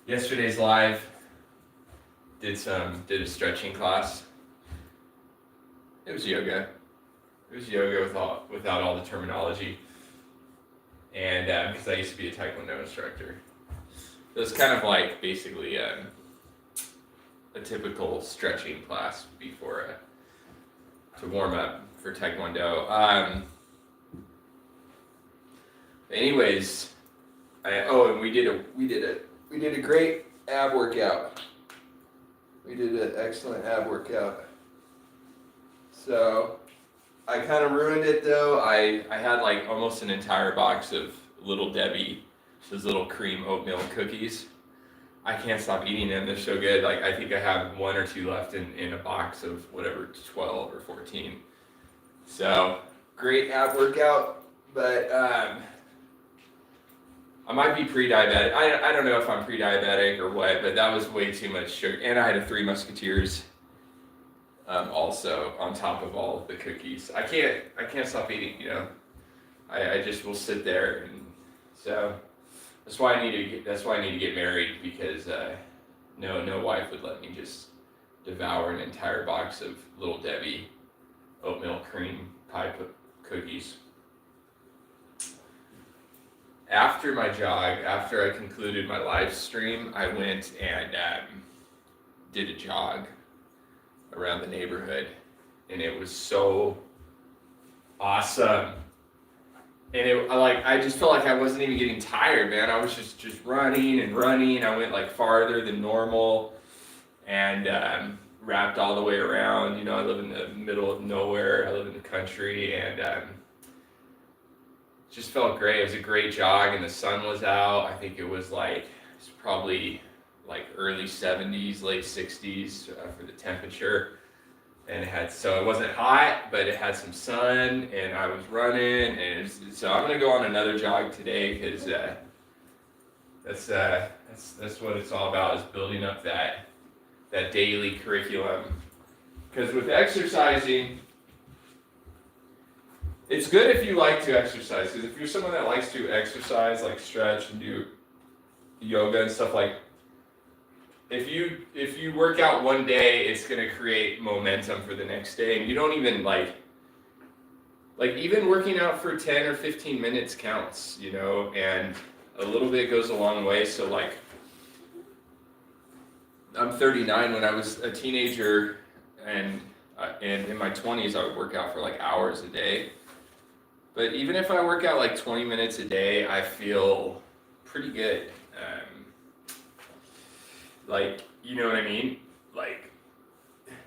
Yesterday's live did a stretching class. It was yoga. It was yoga without all the terminology, and because I used to be a Taekwondo instructor, it was kind of like basically a typical stretching class before to warm up for Taekwondo. Anyways, and we did a great ab workout. We did an excellent ab workout. So I kind of ruined it though. I had like almost an entire box of Little Debbie, those little cream oatmeal cookies. I can't stop eating them. They're so good. Like I think I have one or two left in a box of whatever, 12 or 14. So great ab workout, but I might be pre-diabetic. I don't know if I'm pre-diabetic or what, but that was way too much sugar. And I had a Three Musketeers also on top of all of the cookies. I can't stop eating, you know. I just will sit there, and so that's why I need to get married, because no wife would let me just devour an entire box of Little Debbie oatmeal cream pie cookies. After my jog, after I concluded my live stream, I went and did a jog around the neighborhood, and it was so awesome. And I just felt like I wasn't even getting tired, man. I was just running and running. I went like farther than normal, and wrapped all the way around. You know, I live in the middle of nowhere. I live in the country, and just felt great. It was a great jog, and the sun was out. I think it was probably like early 70s, late 60s for the temperature. And it wasn't hot, but it had some sun, and I was running, and so I'm gonna go on another jog today, because that's what it's all about, is building up that daily curriculum. Because with exercising, it's good if you like to exercise, because if you're someone that likes to exercise, like stretch and do yoga and stuff, like if you work out one day, it's gonna create momentum for the next day, and you don't even like even working out for 10 or 15 minutes counts, you know, and a little bit goes a long way. So like, I'm 39. When I was a teenager and in my 20s, I would work out for like hours a day. But even if I work out like 20 minutes a day, I feel pretty good. Like, you know what I mean? Like,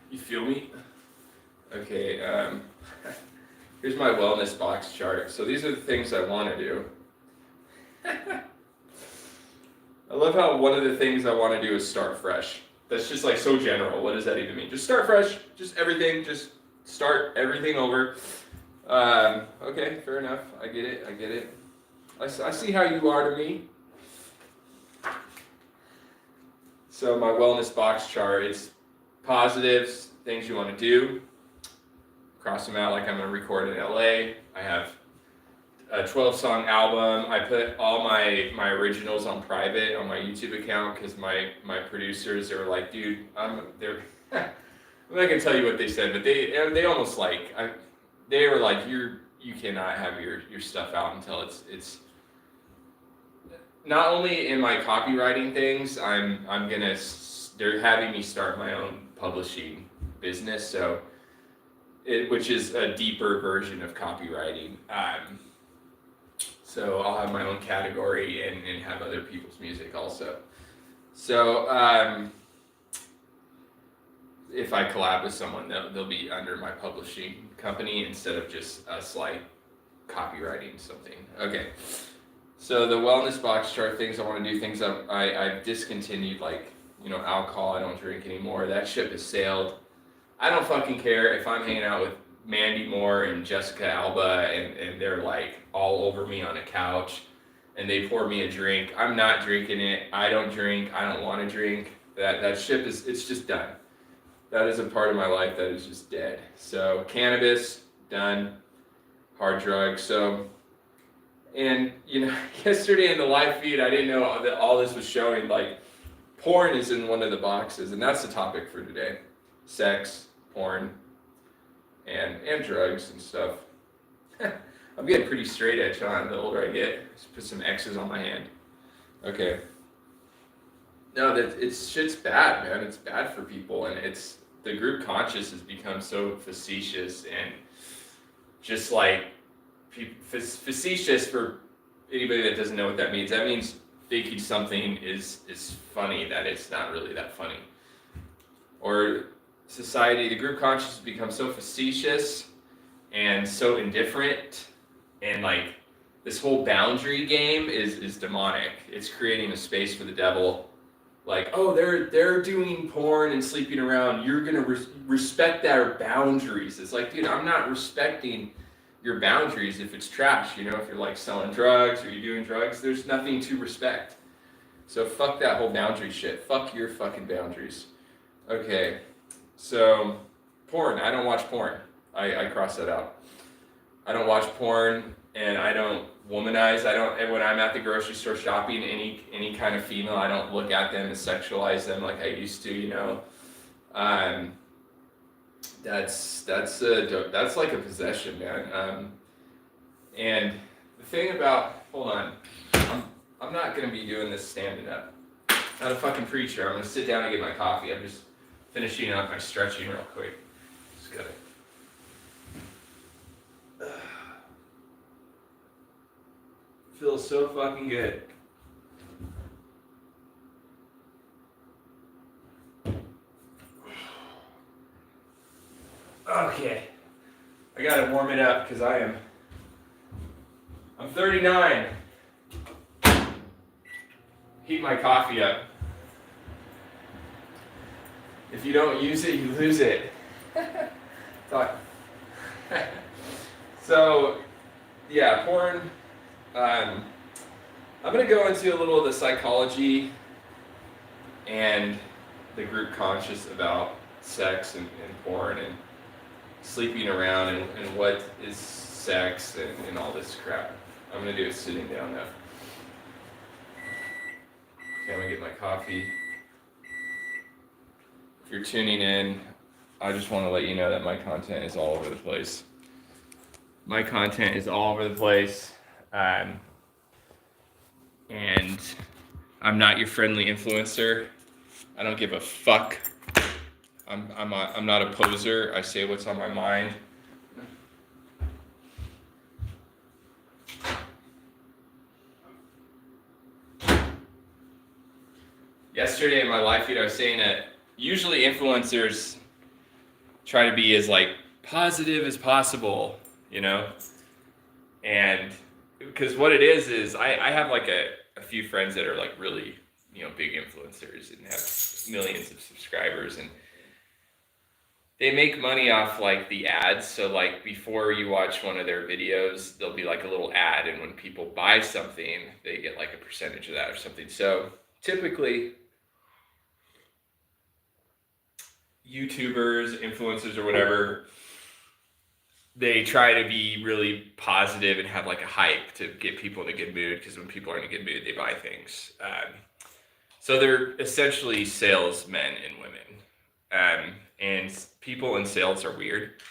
you feel me? Okay, here's my wellness box chart. So these are the things I want to do. I love how one of the things I want to do is start fresh. That's just like so general. What does that even mean? Just start fresh. Just everything. Just start everything over. Okay, fair enough. I get it. I see how you are to me. So my wellness box chart is positives, things you want to do. Cross them out, like I'm going to record in LA. I have a 12-song album. I put all my originals on private on my YouTube account, because my producers, they were like, dude, I'm not gonna tell you what they said, but they almost like they were like, you cannot have your stuff out until it's not only in my copywriting things. They're having me start my own publishing business, so which is a deeper version of copywriting. So I'll have my own category and have other people's music also. So if I collab with someone, they'll be under my publishing company instead of just us like copywriting something. Okay. So the wellness box chart, things I want to do, things I've discontinued, like, you know, alcohol. I don't drink anymore. That ship has sailed. I don't fucking care if I'm hanging out with Mandy Moore and Jessica Alba, and they're like all over me on a couch, and they pour me a drink. I'm not drinking it. I don't drink. I don't want to drink. That ship it's just done. That is a part of my life that is just dead. So cannabis, done. Hard drugs. So, and you know, yesterday in the live feed, I didn't know that all this was showing. Like, porn is in one of the boxes, and that's the topic for today. Sex, porn, and drugs and stuff. I'm getting pretty straight edge on the older I get. Just put some X's on my hand. Okay. No, shit's bad, man. It's bad for people, and the group conscious has become so facetious and just like facetious for anybody that doesn't know what that means. That means thinking something is funny that it's not really that funny. Or society, the group conscious has become so facetious and so indifferent, and like this whole boundary game is demonic. It's creating a space for the devil. Like, oh, they're doing porn and sleeping around. You're gonna respect their boundaries. It's like, dude, I'm not respecting your boundaries if it's trash. You know, if you're like selling drugs or you're doing drugs, there's nothing to respect. So fuck that whole boundary shit. Fuck your fucking boundaries. Okay, so porn. I don't watch porn. I cross that out. I don't watch porn, and I don't womanize. And when I'm at the grocery store shopping, any kind of female, I don't look at them and sexualize them like I used to, you know. That's like a possession, man. And the thing about, hold on, I'm not gonna be doing this standing up. I'm not a fucking preacher. I'm gonna sit down and get my coffee. I'm just finishing up my stretching real quick. Just gotta. Feels so fucking good. Okay. I gotta warm it up because I'm 39. Heat my coffee up. If you don't use it, you lose it. So, yeah, porn. I'm going to go into a little of the psychology and the group conscious about sex and porn and sleeping around and what is sex and all this crap. I'm going to do it sitting down now. Okay, I'm going to get my coffee. If you're tuning in, I just want to let you know that my content is all over the place. My content is all over the place. And I'm not your friendly influencer. I don't give a fuck. I'm not a poser. I say what's on my mind. Yesterday in my live feed, I was saying that usually influencers try to be as like positive as possible, you know? And because what it is I have like a few friends that are like really, you know, big influencers and have millions of subscribers, and they make money off like the ads. So like before you watch one of their videos, there'll be like a little ad, and when people buy something, they get like a percentage of that or something. So typically YouTubers, influencers or whatever, they try to be really positive and have like a hype to get people in a good mood, because when people are in a good mood, they buy things. So they're essentially salesmen and women. And people in sales are weird.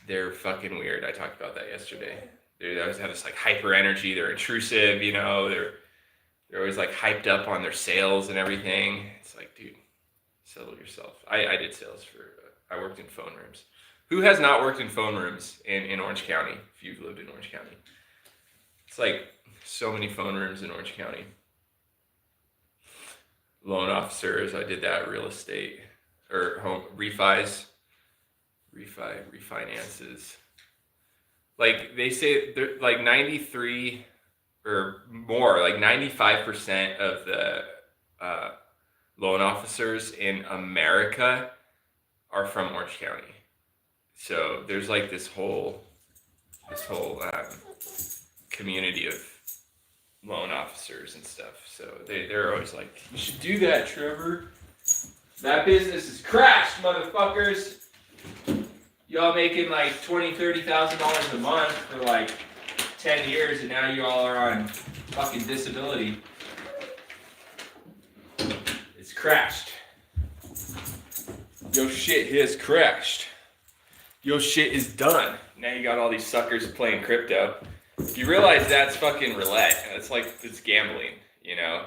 They're fucking weird. I talked about that yesterday. They always have this like hyper energy. They're intrusive, you know. They're always like hyped up on their sales and everything. It's like, dude, sell it yourself. I did sales I worked in phone rooms. Who has not worked in phone rooms in Orange County, if you've lived in Orange County? It's like so many phone rooms in Orange County. Loan officers, I did that. Real estate, or home refinances. Like they say, they're like 93 or more, like 95% of the loan officers in America are from Orange County. So there's like this whole community of loan officers and stuff. So they're always like, you should do that, Trevor. That business is crashed, motherfuckers. Y'all making like $20,000-$30,000 a month for like 10 years, and now you all are on fucking disability. crashed. Your shit has crashed. Your shit is done. Now you got all these suckers playing crypto. You realize that's fucking roulette. It's gambling, you know?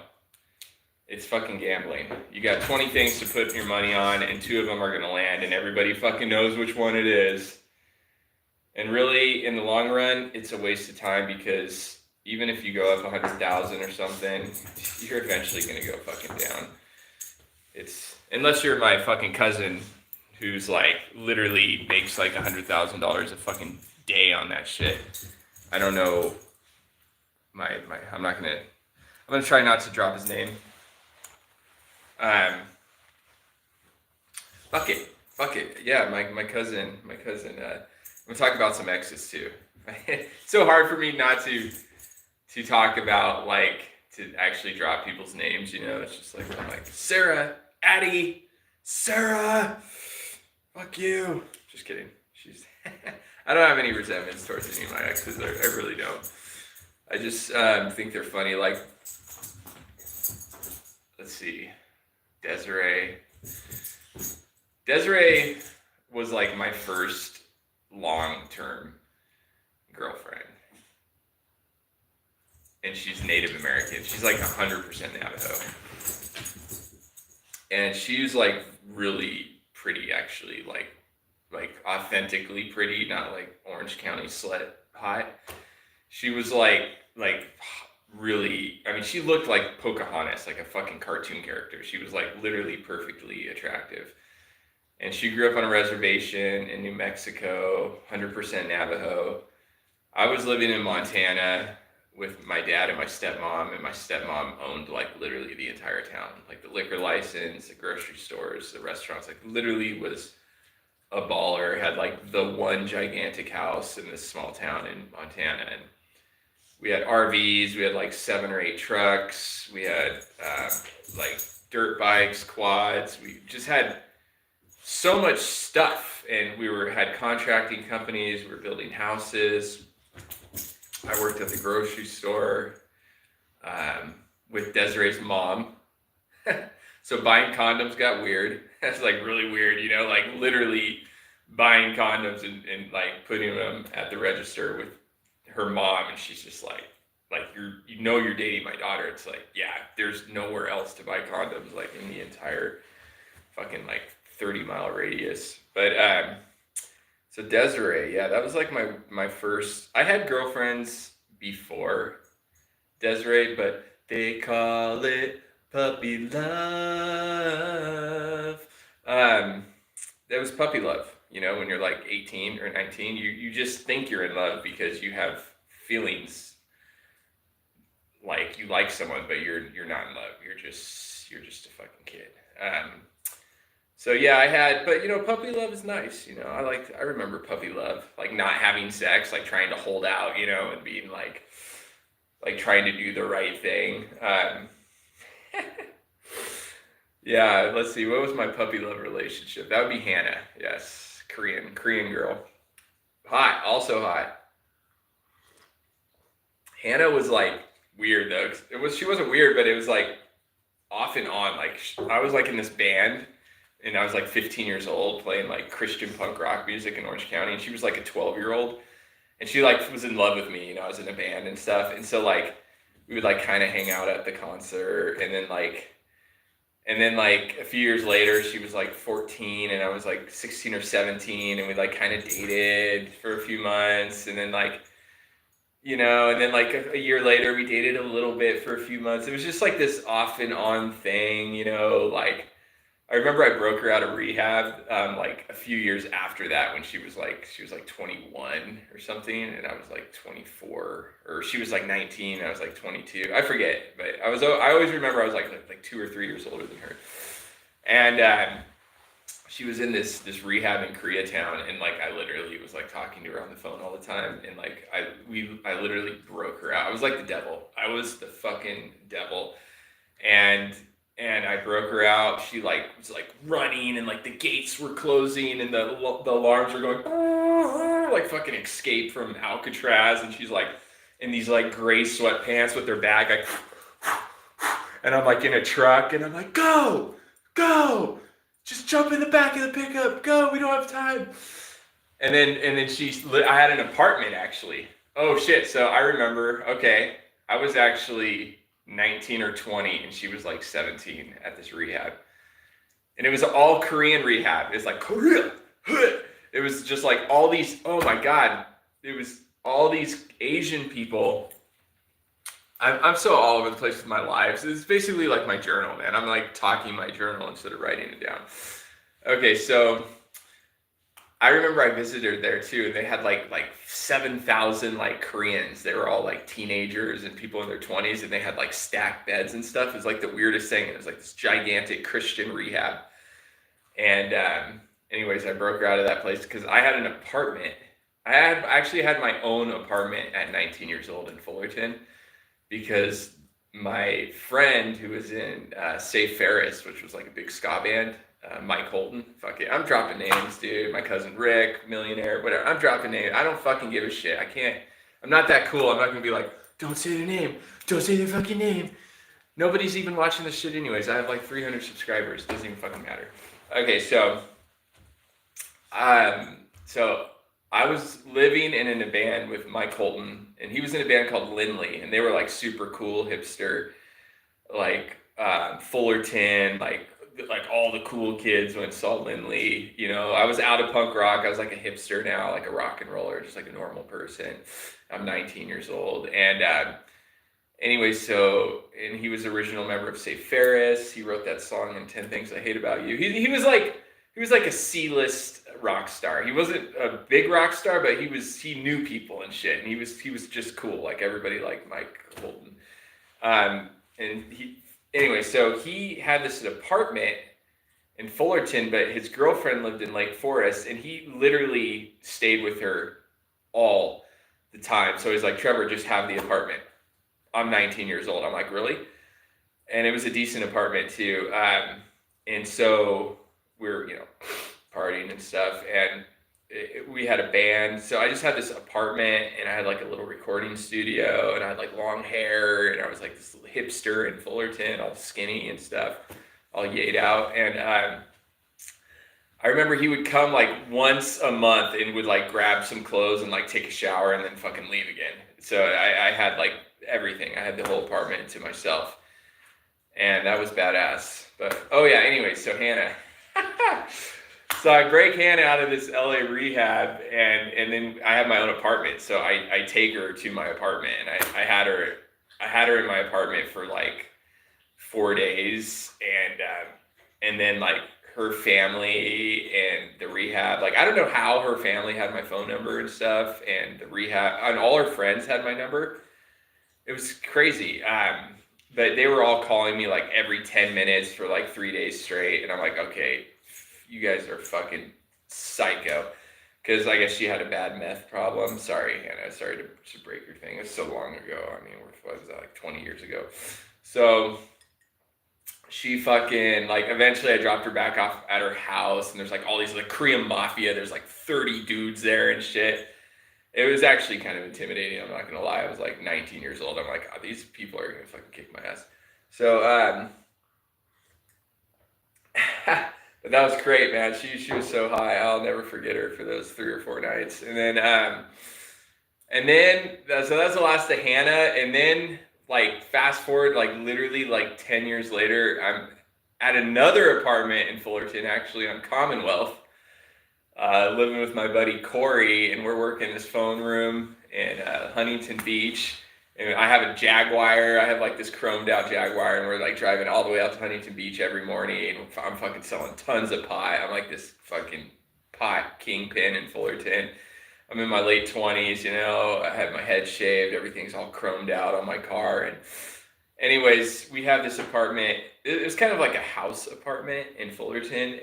It's fucking gambling. You got 20 things to put your money on, and 2 of them are gonna land, and everybody fucking knows which one it is. And really, in the long run, it's a waste of time, because even if you go up 100,000 or something, you're eventually gonna go fucking down. Unless you're my fucking cousin, who's like literally makes like $100,000 a fucking day on that shit. I don't know. I'm gonna try not to drop his name. Fuck it. Yeah, my cousin. I'm gonna talk about some exes too. It's so hard for me not to talk about, like, to actually drop people's names. You know, it's just like, I'm like, Sarah, Addie, Sarah. Fuck you. Just kidding. I don't have any resentments towards any of my exes. I really don't. I just think they're funny. Like, let's see. Desiree was like my first long-term girlfriend. And she's Native American. She's like 100% Navajo. And she's like really pretty, actually, like authentically pretty, not like Orange County slut hot. She was like really, I mean, she looked like Pocahontas, like a fucking cartoon character. She was like literally perfectly attractive. And she grew up on a reservation in New Mexico, 100% Navajo. I was living in Montana with my dad and my stepmom owned like literally the entire town, like the liquor license, the grocery stores, the restaurants, like literally was a baller, had like the one gigantic house in this small town in Montana. And we had RVs, we had like 7 or 8 trucks, we had like dirt bikes, quads, we just had so much stuff. And we had contracting companies, we were building houses. I worked at the grocery store with Desiree's mom. So buying condoms got weird. That's like really weird, you know, like literally buying condoms and like putting them at the register with her mom. And she's just like you're dating my daughter. It's like, yeah, there's nowhere else to buy condoms, like in the entire fucking like 30-mile radius. But so Desiree, yeah, that was like my first. I had girlfriends before Desiree, but they call it puppy love. That was puppy love, you know, when you're like 18 or 19, you just think you're in love because you have feelings, like you like someone, but you're not in love. You're just a fucking kid. So yeah, but you know, puppy love is nice. You know, I remember puppy love, like not having sex, like trying to hold out, you know, and being like trying to do the right thing. Yeah, let's see. What was my puppy love relationship? That would be Hannah. Yes, Korean girl. Hot, also hot. Hannah was like weird though. She wasn't weird, but it was like off and on. Like I was like in this band, and I was like 15 years old playing like Christian punk rock music in Orange County, and she was like a 12-year-old, and she like was in love with me. You know, I was in a band and stuff, and so like we would like kind of hang out at the concert, and then like a few years later, she was like 14 and I was like 16 or 17, and we like kind of dated for a few months, and then like, you know, and then like a year later we dated a little bit for a few months. It was just like this off and on thing, you know. Like I remember I broke her out of rehab like a few years after that, when she was like 21 or something, and I was like 24, or she was like 19 and I was like 22. I forget, but I always remember I was like 2 or 3 years older than her. And she was in this rehab in Koreatown, and like I literally was like talking to her on the phone all the time, and like I literally broke her out. I was like the devil. I was the fucking devil. And I broke her out. She like was like running, and like the gates were closing, and the alarms were going like fucking Escape from Alcatraz, and she's like in these like gray sweatpants with her bag like, and I'm like in a truck, and I'm like, go, go, just jump in the back of the pickup, go, we don't have time. And then I had an apartment actually. Oh shit, so I remember, okay, I was actually 19 or 20 and she was like 17 at this rehab. And it was all Korean rehab. It's like Korea. It was just like all these, oh my God, it was all these Asian people. I'm so all over the place with my lives. It's basically like my journal, man. I'm like talking my journal instead of writing it down. Okay, so I remember I visited there too, and they had like 7,000 like Koreans. They were all like teenagers and people in their 20s, and they had like stacked beds and stuff. It was like the weirdest thing. It was like this gigantic Christian rehab. And anyways, I broke out of that place because I had an apartment. I actually had my own apartment at 19 years old in Fullerton because my friend who was in Safe Ferris, which was like a big ska band, Mike Holton, fuck it, I'm dropping names, dude. My cousin Rick, millionaire, whatever. I'm dropping names. I don't fucking give a shit. I'm not that cool. I'm not gonna be like, don't say their name. Don't say their fucking name. Nobody's even watching this shit anyways. I have like 300 subscribers. Doesn't even fucking matter. Okay, so I was living in a band with Mike Holton, and he was in a band called Lindley, and they were like super cool hipster, like Fullerton, like all the cool kids went and saw Lindley. You know, I was out of punk rock. I was like a hipster now, like a rock and roller, just like a normal person. I'm 19 years old, and anyway, and he was original member of Safe Ferris. He wrote that song in 10 Things I Hate About You. He was like a C-list rock star. He wasn't a big rock star, but he knew people and shit, and he was just cool. Like everybody liked Mike Holton. So he had this apartment in Fullerton, but his girlfriend lived in Lake Forest, and he literally stayed with her all the time. So he's like, Trevor, just have the apartment. I'm 19 years old. I'm like, really? And it was a decent apartment too. And so we're, partying and stuff. And we had a band. So I just had this apartment, and I had like a little recording studio, and I had like long hair, and I was like this little hipster in Fullerton, all skinny and stuff, all yayed out. And I remember he would come like once a month and would like grab some clothes and like take a shower and then fucking leave again. So I had like everything. I had the whole apartment to myself, and that was badass. But oh yeah, anyway, so Hannah. So I break Hannah out of this LA rehab, and then I have my own apartment. So I take her to my apartment, and I had her in my apartment for like 4 days, and then like her family and the rehab, like I don't know how her family had my phone number and stuff, and the rehab, and all her friends had my number. It was crazy. But they were all calling me like every 10 minutes for like 3 days straight, and I'm like, okay, you guys are fucking psycho. Because I guess she had a bad meth problem. Sorry, Hannah. Sorry to break your thing. It's so long ago. I mean, what was that, like 20 years ago? So she fucking, like, eventually I dropped her back off at her house, and there's like all these like Korean mafia. There's like 30 dudes there and shit. It was actually kind of intimidating. I'm not gonna lie. I was like 19 years old. I'm like, oh, these people are gonna fucking kick my ass. So, but that was great, man. She was so high. I'll never forget her for those 3 or 4 nights. And then so that's the last of Hannah. And then like fast forward, like literally like 10 years later, I'm at another apartment in Fullerton, actually on Commonwealth, living with my buddy Corey, and we're working this phone room in Huntington Beach. And I have a Jaguar. I have like this chromed out Jaguar, and we're like driving all the way out to Huntington Beach every morning. And I'm fucking selling tons of pot. I'm like this fucking pot kingpin in Fullerton. I'm in my late 20s, I have my head shaved. Everything's all chromed out on my car. And anyways, we have this apartment. It was kind of like a house apartment in Fullerton.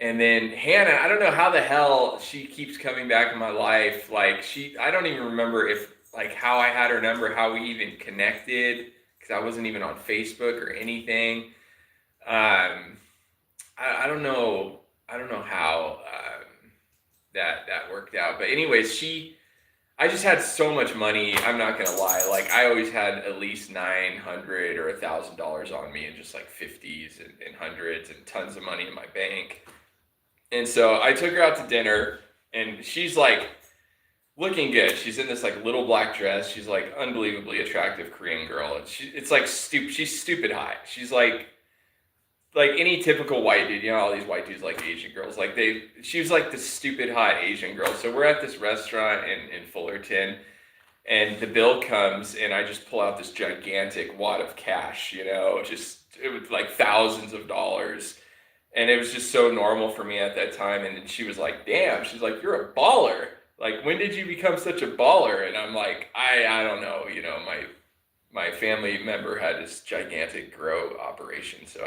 And then Hannah, I don't know how the hell she keeps coming back in my life. Like I don't even remember how I had her number, how we even connected, because I wasn't even on Facebook or anything. I don't know how that worked out. But anyways, I just had so much money. I'm not gonna lie. Like I always had at least $900 or $1,000 on me, and just like 50s and hundreds, and tons of money in my bank. And so I took her out to dinner, and she's like looking good. She's in this like little black dress. She's like unbelievably attractive Korean girl. And it's like stupid. She's stupid hot. She's like any typical white dude. You know, all these white dudes like Asian girls. Like she was like the stupid hot Asian girl. So we're at this restaurant in Fullerton, and the bill comes, and I just pull out this gigantic wad of cash. You know, it was like thousands of dollars. And it was just so normal for me at that time. And she was like, damn, she's like, you're a baller. Like, when did you become such a baller? And I'm like, I don't know. You know, my family member had this gigantic grow operation. So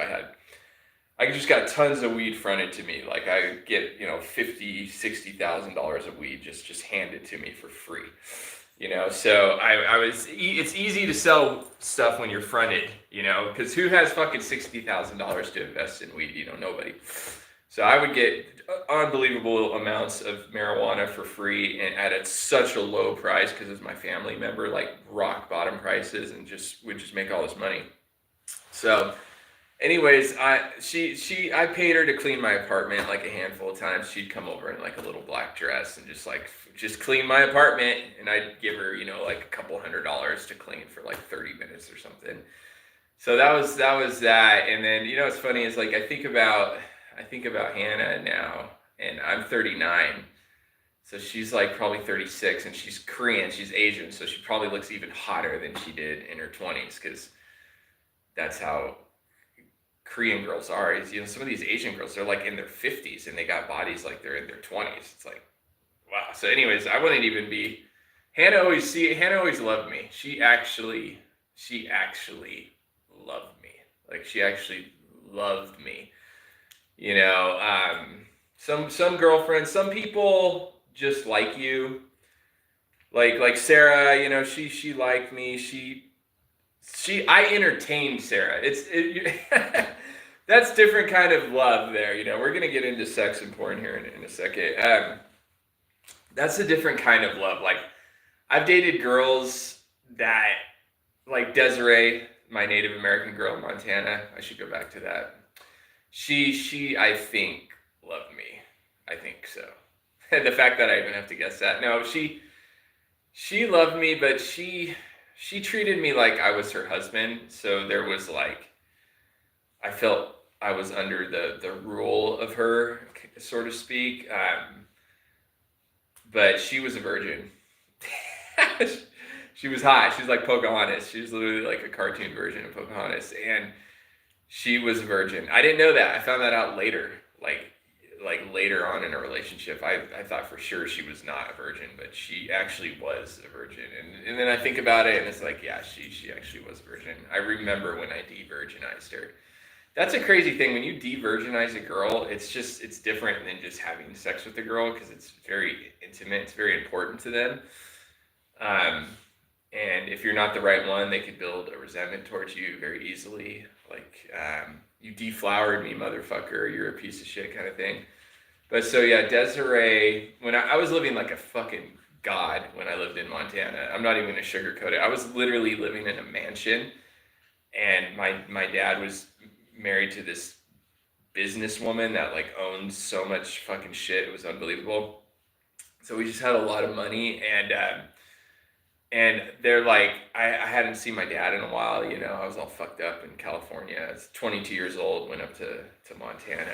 I just got tons of weed fronted to me. Like I get, you know, $50,000, $60,000 of weed just handed to me for free. You know, so it's easy to sell stuff when you're fronted, you know, because who has fucking $60,000 to invest in weed? You know, nobody. So I would get unbelievable amounts of marijuana for free and at such a low price because it's my family member, like rock bottom prices, and would just make all this money. So anyways, I paid her to clean my apartment like a handful of times. She'd come over in like a little black dress and just clean my apartment, and I'd give her, you know, like a couple $100 to clean for like 30 minutes or something. So that was that. And then, you know, what's funny is like I think about Hannah now, and I'm 39. So she's like probably 36, and she's Korean, she's Asian, so she probably looks even hotter than she did in her 20s, because that's how Korean girls are. Is, you know, some of these Asian girls, they're like in their 50s and they got bodies like they're in their 20s. It's like, wow. So anyways, I wouldn't even be, Hannah always loved me. She actually loved me. Like she actually loved me. You know, some girlfriends, some people just like you. Like Sarah, you know, she liked me. I entertained Sarah. That's different kind of love there. You know, we're gonna get into sex and porn here in a second. That's a different kind of love. Like I've dated girls that, like Desiree, my Native American girl in Montana. I should go back to that. She I think loved me. I think so. And the fact that I even have to guess that. No, she loved me, but she treated me like I was her husband. So there was like, I felt I was under the rule of her, so to speak. But she was a virgin. She was hot. She was like Pocahontas. She was literally like a cartoon version of Pocahontas. And she was a virgin. I didn't know that. I found that out later. Like later on in a relationship. I thought for sure she was not a virgin, but she actually was a virgin. And then I think about it, and it's like, yeah, she actually was a virgin. I remember when I de-virginized her. That's a crazy thing. When you de-virginize a girl, it's different than just having sex with the girl, because it's very intimate. It's very important to them. And if you're not the right one, they could build a resentment towards you very easily. Like, you deflowered me, motherfucker. You're a piece of shit, kind of thing. But so yeah, Desiree, when I was living like a fucking god when I lived in Montana. I'm not even gonna sugarcoat it. I was literally living in a mansion, and my dad was married to this businesswoman that like owned so much fucking shit. It was unbelievable. So we just had a lot of money, and they're like, I hadn't seen my dad in a while, you know. I was all fucked up in California. I was 22 years old, went up to Montana,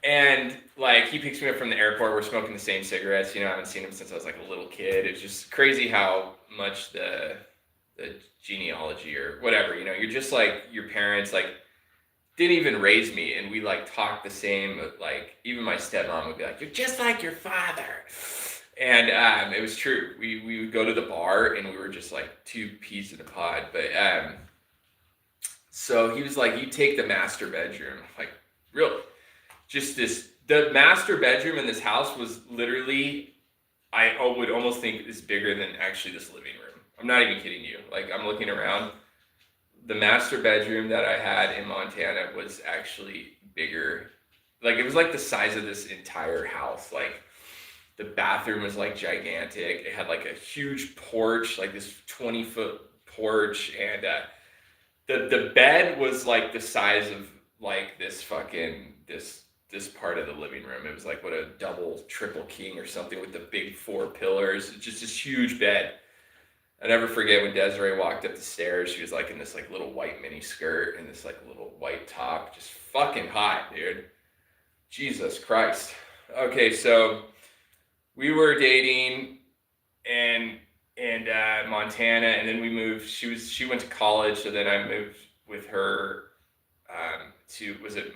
and like he picks me up from the airport. We're smoking the same cigarettes, you know. I haven't seen him since I was like a little kid. It's just crazy how much the genealogy or whatever, you know, you're just like your parents like didn't even raise me, and we like talk the same. Like even my stepmom would be like, "You're just like your father." And it was true. We would go to the bar, and we were just like two peas in a pod. But so he was like, "You take the master bedroom." Like, really? Just the master bedroom in this house was literally, I would almost think is bigger than actually this living room. I'm not even kidding you. Like, I'm looking around. The master bedroom that I had in Montana was actually bigger. Like, it was like the size of this entire house. Like, The bathroom was like gigantic. It had like a huge porch, like this 20-foot porch, and the bed was like the size of like this part of the living room. It was like what a double, triple king or something with the big 4 pillars. Just this huge bed. I never forget when Desiree walked up the stairs. She was like in this like little white mini skirt and this like little white top. Just fucking hot, dude. Jesus Christ. Okay, so we were dating in Montana, and then we moved. She went to college, so then I moved with her to, was it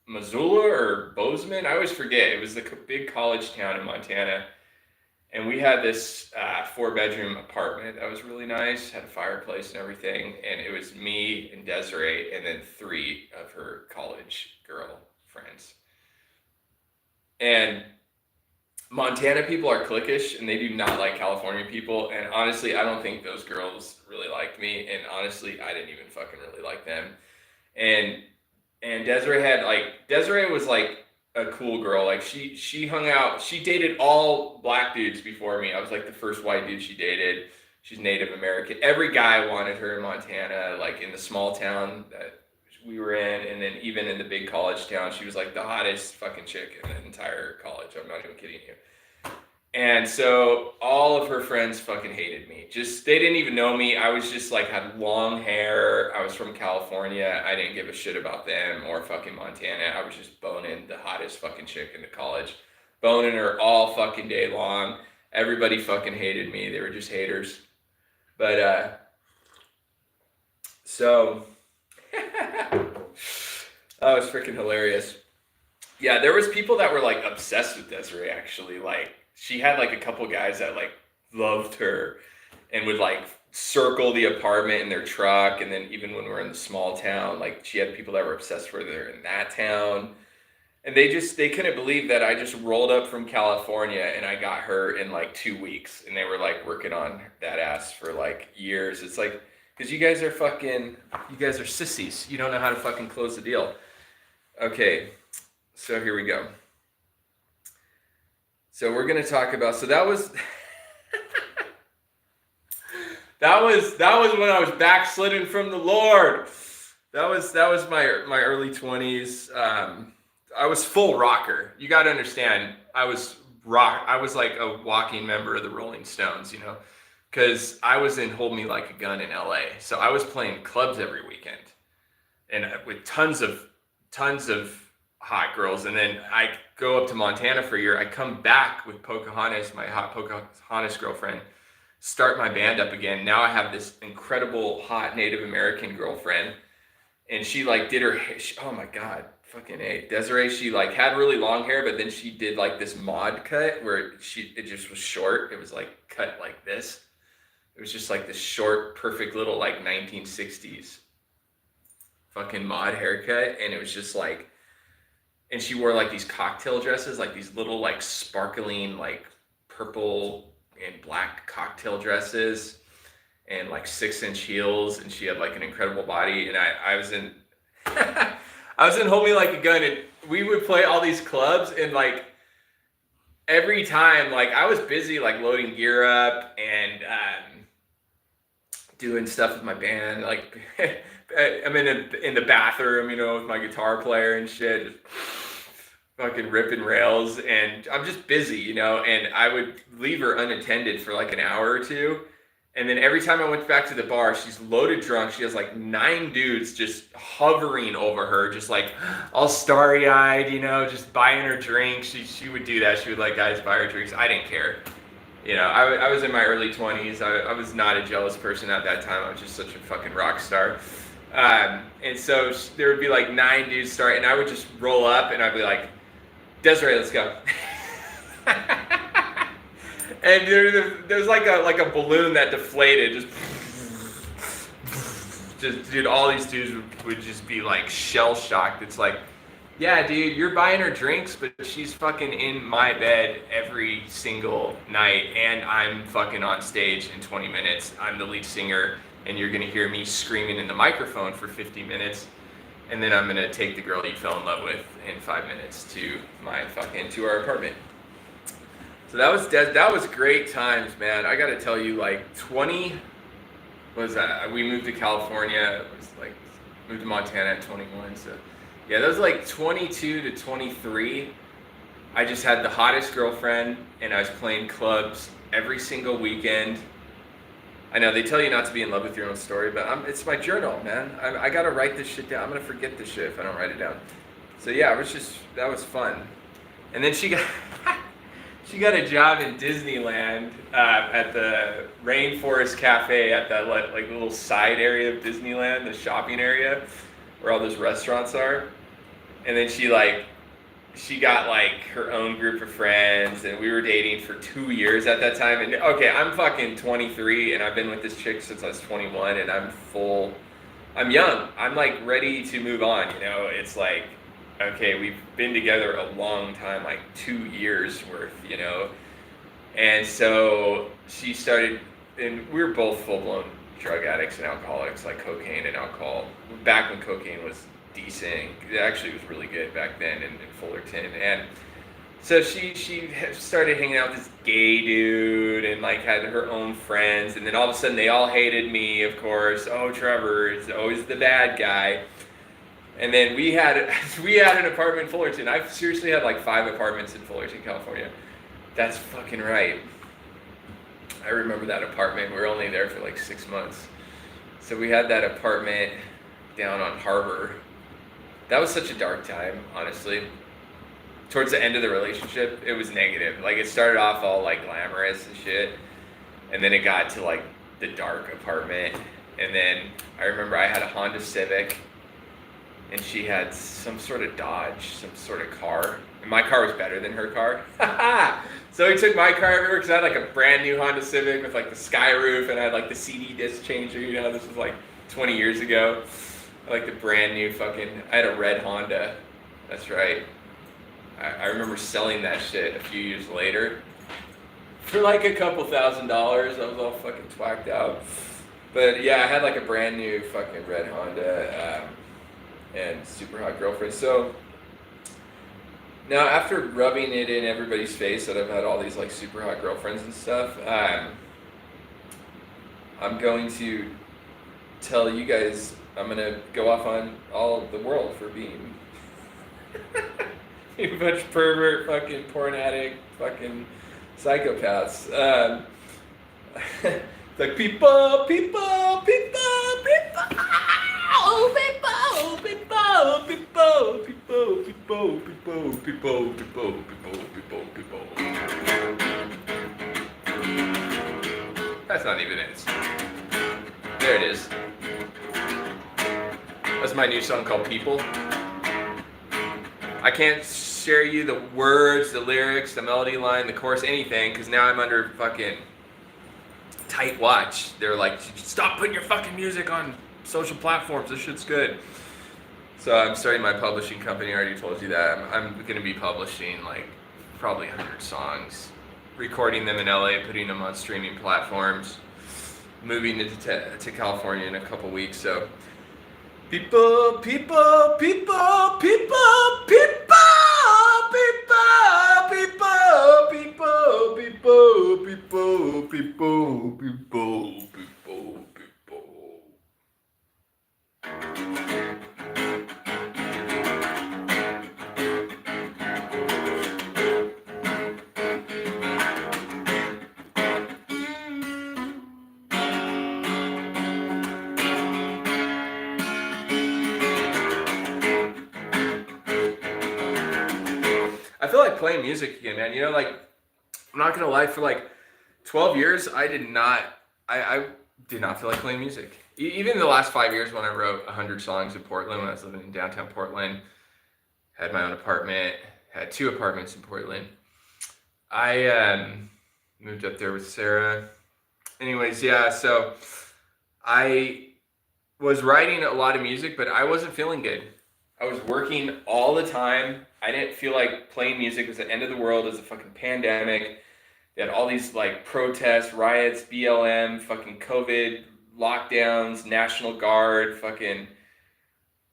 Missoula or Bozeman? I always forget. It was the big college town in Montana. And we had this 4-bedroom apartment that was really nice, had a fireplace and everything. And it was me and Desiree and then 3 of her college girl friends. And Montana people are cliquish and they do not like California people. And honestly, I don't think those girls really liked me. And honestly, I didn't even fucking really like them. And Desiree was like a cool girl. Like she hung out, she dated all black dudes before me. I was like the first white dude she dated. She's Native American. Every guy wanted her in Montana, like in the small town that we were in, and then even in the big college town, she was like the hottest fucking chick in the entire college. I'm not even kidding you. And so all of her friends fucking hated me. They didn't even know me. I was just like, had long hair. I was from California. I didn't give a shit about them or fucking Montana. I was just boning the hottest fucking chick in the college. Boning her all fucking day long. Everybody fucking hated me. They were just haters. But, so, that was freaking hilarious. Yeah, there was people that were like obsessed with Desiree actually. Like, she had like a couple guys that like loved her and would like circle the apartment in their truck. And then even when we were in the small town, like she had people that were obsessed with her in that town. And they couldn't believe that I just rolled up from California and I got her in like 2 weeks. And they were like working on that ass for like years. It's like, because you guys are sissies. You don't know how to fucking close the deal. Okay, so here we go. So we're gonna talk about. So that was that was when I was backslidden from the Lord. That was my early 20s. I was full rocker. You got to understand. I was like a walking member of the Rolling Stones. You know, because I was in Hold Me Like a Gun in LA. So I was playing clubs every weekend, and with tons of hot girls. And then I go up to Montana for a year. I come back with Pocahontas, my hot Pocahontas girlfriend, start my band up again. Now I have this incredible hot Native American girlfriend, and she like did her hair. Oh my God, fucking A. Desiree, she like had really long hair, but then she did like this mod cut where it just was short. It was like cut like this. It was just like this short, perfect little like 1960s fucking mod haircut. And it was just like, and she wore like these cocktail dresses, like these little like sparkling like purple and black cocktail dresses and like 6-inch heels. And she had like an incredible body. And I was in, I was in Hold Me Like a Gun, and we would play all these clubs, and like every time, like I was busy like loading gear up and doing stuff with my band. Like I'm in the bathroom, you know, with my guitar player and shit, just fucking ripping rails, and I'm just busy, you know. And I would leave her unattended for like an hour or two. And then every time I went back to the bar, she's loaded drunk. She has like 9 dudes just hovering over her, just like all starry-eyed, you know, just buying her drinks. She would do that. She would let guys buy her drinks. I didn't care. You know, I was in my early 20s. I was not a jealous person at that time. I was just such a fucking rock star. And so there would be like 9 dudes start, and I would just roll up, and I'd be like, Desiree, let's go. And there's like a balloon that deflated, just dude, all these dudes would just be like shell shocked. It's like, yeah, dude, you're buying her drinks, but she's fucking in my bed every single night, and I'm fucking on stage in 20 minutes. I'm the lead singer, and you're gonna hear me screaming in the microphone for 50 minutes, and then I'm gonna take the girl you fell in love with in 5 minutes to our apartment. So that was great times, man. I got to tell you, like 20 was that we moved to California. It was like moved to Montana at 21. So yeah, that was like 22 to 23. I just had the hottest girlfriend, and I was playing clubs every single weekend. I know they tell you not to be in love with your own story, but it's my journal, man. I gotta write this shit down. I'm gonna forget this shit if I don't write it down. So yeah, that was fun. And then she got she got a job in Disneyland at the Rainforest Cafe at that like little side area of Disneyland, the shopping area where all those restaurants are. And then she got like her own group of friends, and we were dating for 2 years at that time. And okay, I'm fucking 23, and I've been with this chick since I was 21, and I'm young. I'm like ready to move on, you know? It's like, okay, we've been together a long time, like 2 years worth, you know? And so she started, and we were both full-blown drug addicts and alcoholics, like cocaine and alcohol. Back when cocaine was decent. It actually was really good back then in Fullerton. And so she started hanging out with this gay dude and like had her own friends, and then all of a sudden they all hated me, of course. Oh, Trevor is always the bad guy. And then we had an apartment in Fullerton. I've seriously had like 5 apartments in Fullerton, California. That's fucking right. I remember that apartment. We were only there for like 6 months. So we had that apartment down on Harbor. That was such a dark time, honestly. Towards the end of the relationship, it was negative. Like, it started off all like glamorous and shit, and then it got to like the dark apartment. And then I remember I had a Honda Civic, and she had some sort of Dodge, some sort of car. And my car was better than her car. So he took my car everywhere because I had like a brand new Honda Civic with like the sky roof, and I had like the CD disc changer, you know, this was like 20 years ago. Like the brand new I had a red Honda. That's right. I remember selling that shit a few years later for like a couple $1,000. I was all fucking twacked out. But yeah, I had like a brand new fucking red Honda and super hot girlfriend. So now after rubbing it in everybody's face that I've had all these like super hot girlfriends and stuff, I'm going to tell you guys, I'm going to go off on all the world for being a bunch of pervert, fucking porn addict, fucking psychopaths. Like people, oh, people, people. That's not even it. There it is. That's my new song called People. I can't share you the words, the lyrics, the melody line, the chorus, anything, because now I'm under fucking tight watch. They're like, stop putting your fucking music on social platforms. This shit's good. So I'm starting my publishing company. I already told you that. I'm going to be publishing like probably 100 songs, recording them in LA, putting them on streaming platforms, moving to California in a couple weeks. So people, people, people, people, people, people, people, people, people, people, people, people, people. I feel like playing music again, man. You know, like, I'm not gonna lie, for like 12 years, I did not feel like playing music. Even the last 5 years when I wrote 100 songs in Portland, when I was living in downtown Portland, had my own apartment, had 2 apartments in Portland. I moved up there with Sarah. Anyways, yeah, so I was writing a lot of music, but I wasn't feeling good. I was working all the time. I didn't feel like playing music. It was the end of the world. It was a fucking pandemic. They had all these like protests, riots, BLM, fucking COVID, lockdowns, National Guard, fucking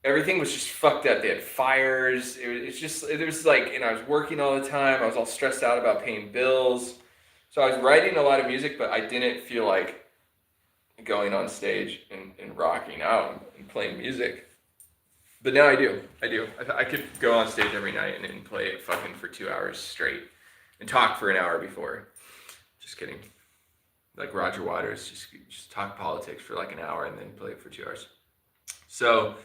everything was just fucked up. They had fires. It was like, and I was working all the time. I was all stressed out about paying bills. So I was writing a lot of music, but I didn't feel like going on stage and rocking out and playing music. But now I do. I could go on stage every night and play it fucking for 2 hours straight and talk for an hour before. Just kidding. Like Roger Waters, just talk politics for like an hour and then play it for 2 hours. So,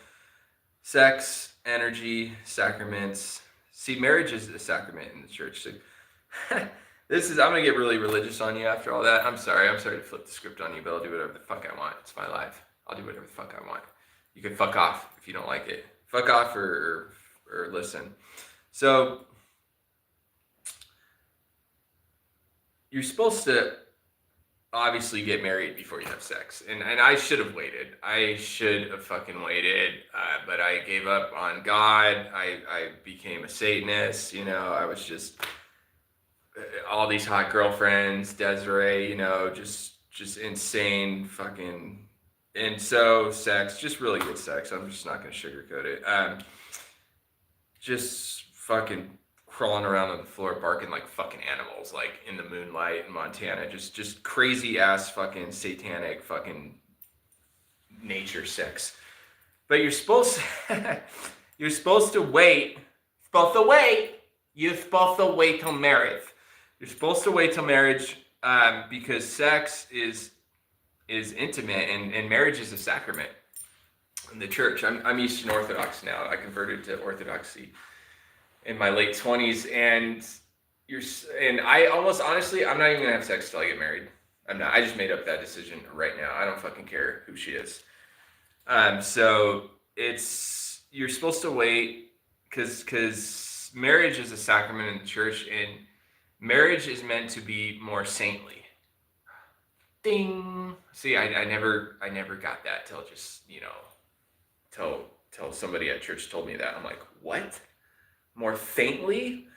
sex, energy, sacraments. See, marriage is a sacrament in the church. So, I'm gonna get really religious on you after all that. I'm sorry to flip the script on you, but I'll do whatever the fuck I want. It's my life. I'll do whatever the fuck I want. You can fuck off if you don't like it. Fuck off or listen. So, you're supposed to obviously get married before you have sex. And I should have waited. I should have fucking waited. But I gave up on God. I became a Satanist. You know, I was just all these hot girlfriends, Desiree, you know, just insane fucking. And so sex, just really good sex. I'm just not going to sugarcoat it. Just fucking crawling around on the floor, barking like fucking animals, like in the moonlight in Montana. Just crazy ass fucking satanic fucking nature sex. But you're supposed to, you're supposed to wait. You're supposed to wait till marriage. You're supposed to wait till marriage because sex is intimate and marriage is a sacrament in the church. I'm Eastern Orthodox now. I converted to Orthodoxy in my late 20s, and I almost honestly, I'm not even gonna have sex till I get married. I'm not. I just made up that decision right now. I don't fucking care who she is. So you're supposed to wait because marriage is a sacrament in the church, and marriage is meant to be more saintly. Ding. See, I never got that till just, you know, till somebody at church told me that. I'm like, what? More faintly?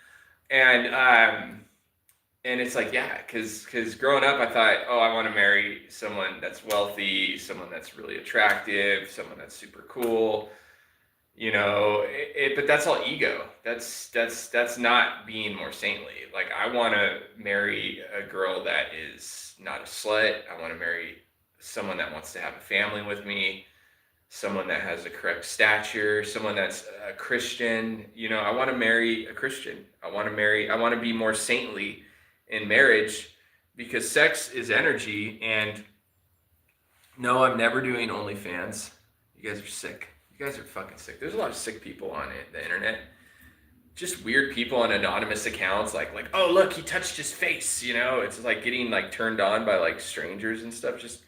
And it's like, yeah, because growing up I thought, oh, I want to marry someone that's wealthy, someone that's really attractive, someone that's super cool, you know, but that's all ego. That's not being more saintly. Like, I want to marry a girl that is not a slut. I want to marry someone that wants to have a family with me, someone that has the correct stature, someone that's a Christian. You know, I want to marry a Christian. I want to be more saintly in marriage because sex is energy. And no, I'm never doing OnlyFans. You guys are sick. You guys are fucking sick. There's a lot of sick people on the internet. Just weird people on anonymous accounts, like, oh, look, he touched his face, you know? It's like getting like turned on by like strangers and stuff. Just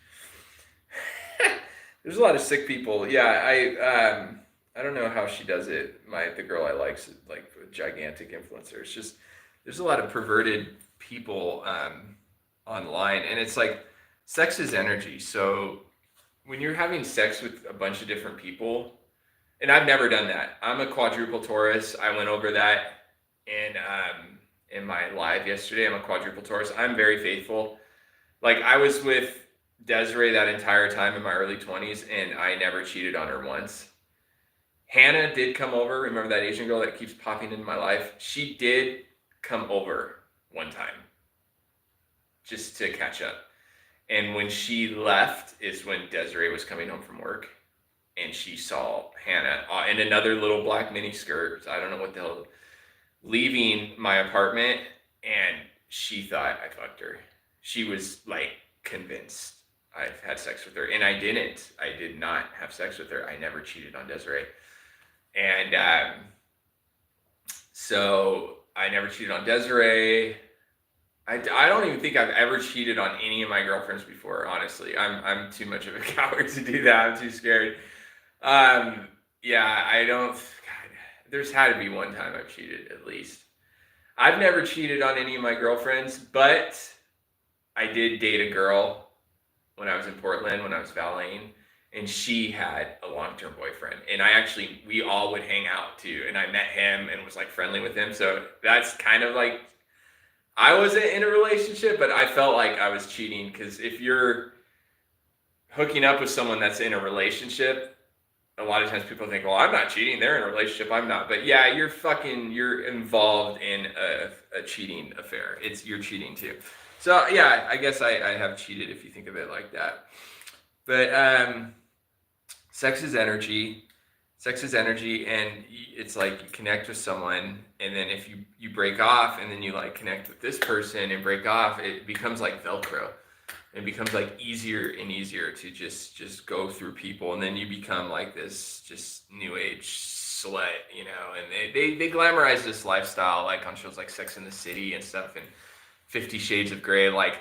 there's a lot of sick people. Yeah, I don't know how she does it. The girl I like's like a gigantic influencer. It's just there's a lot of perverted people online, and it's like sex is energy. So when you're having sex with a bunch of different people, and I've never done that. I'm a quadruple Taurus. I went over that in my live yesterday. I'm a quadruple Taurus. I'm very faithful. Like, I was with Desiree that entire time in my early 20s, and I never cheated on her once. Hannah did come over. Remember that Asian girl that keeps popping into my life? She did come over one time just to catch up. And when she left is when Desiree was coming home from work, and she saw Hannah in another little black mini skirt. I don't know what the hell, leaving my apartment, and she thought I fucked her. She was like convinced I've had sex with her, and I didn't. I did not have sex with her. I never cheated on Desiree. And so I never cheated on Desiree. I don't even think I've ever cheated on any of my girlfriends before, honestly. I'm too much of a coward to do that. I'm too scared. Yeah, I don't. God, there's had to be one time I've cheated, at least. I've never cheated on any of my girlfriends, but I did date a girl when I was in Portland, when I was valeting, and she had a long-term boyfriend. And we all would hang out too. And I met him and was like friendly with him. So that's kind of like, I wasn't in a relationship, but I felt like I was cheating, because if you're hooking up with someone that's in a relationship, a lot of times people think, well, I'm not cheating, they're in a relationship, I'm not. But yeah, you're involved in a cheating affair. You're cheating too. So yeah, I guess I have cheated if you think of it like that. But sex is energy. Sex is energy, and it's like you connect with someone, and then if you break off, and then you like connect with this person and break off, it becomes like Velcro. It becomes like easier and easier to just go through people, and then you become like this just new age slut, you know. And they glamorize this lifestyle like on shows like Sex and the City and stuff, and 50 Shades of Grey, like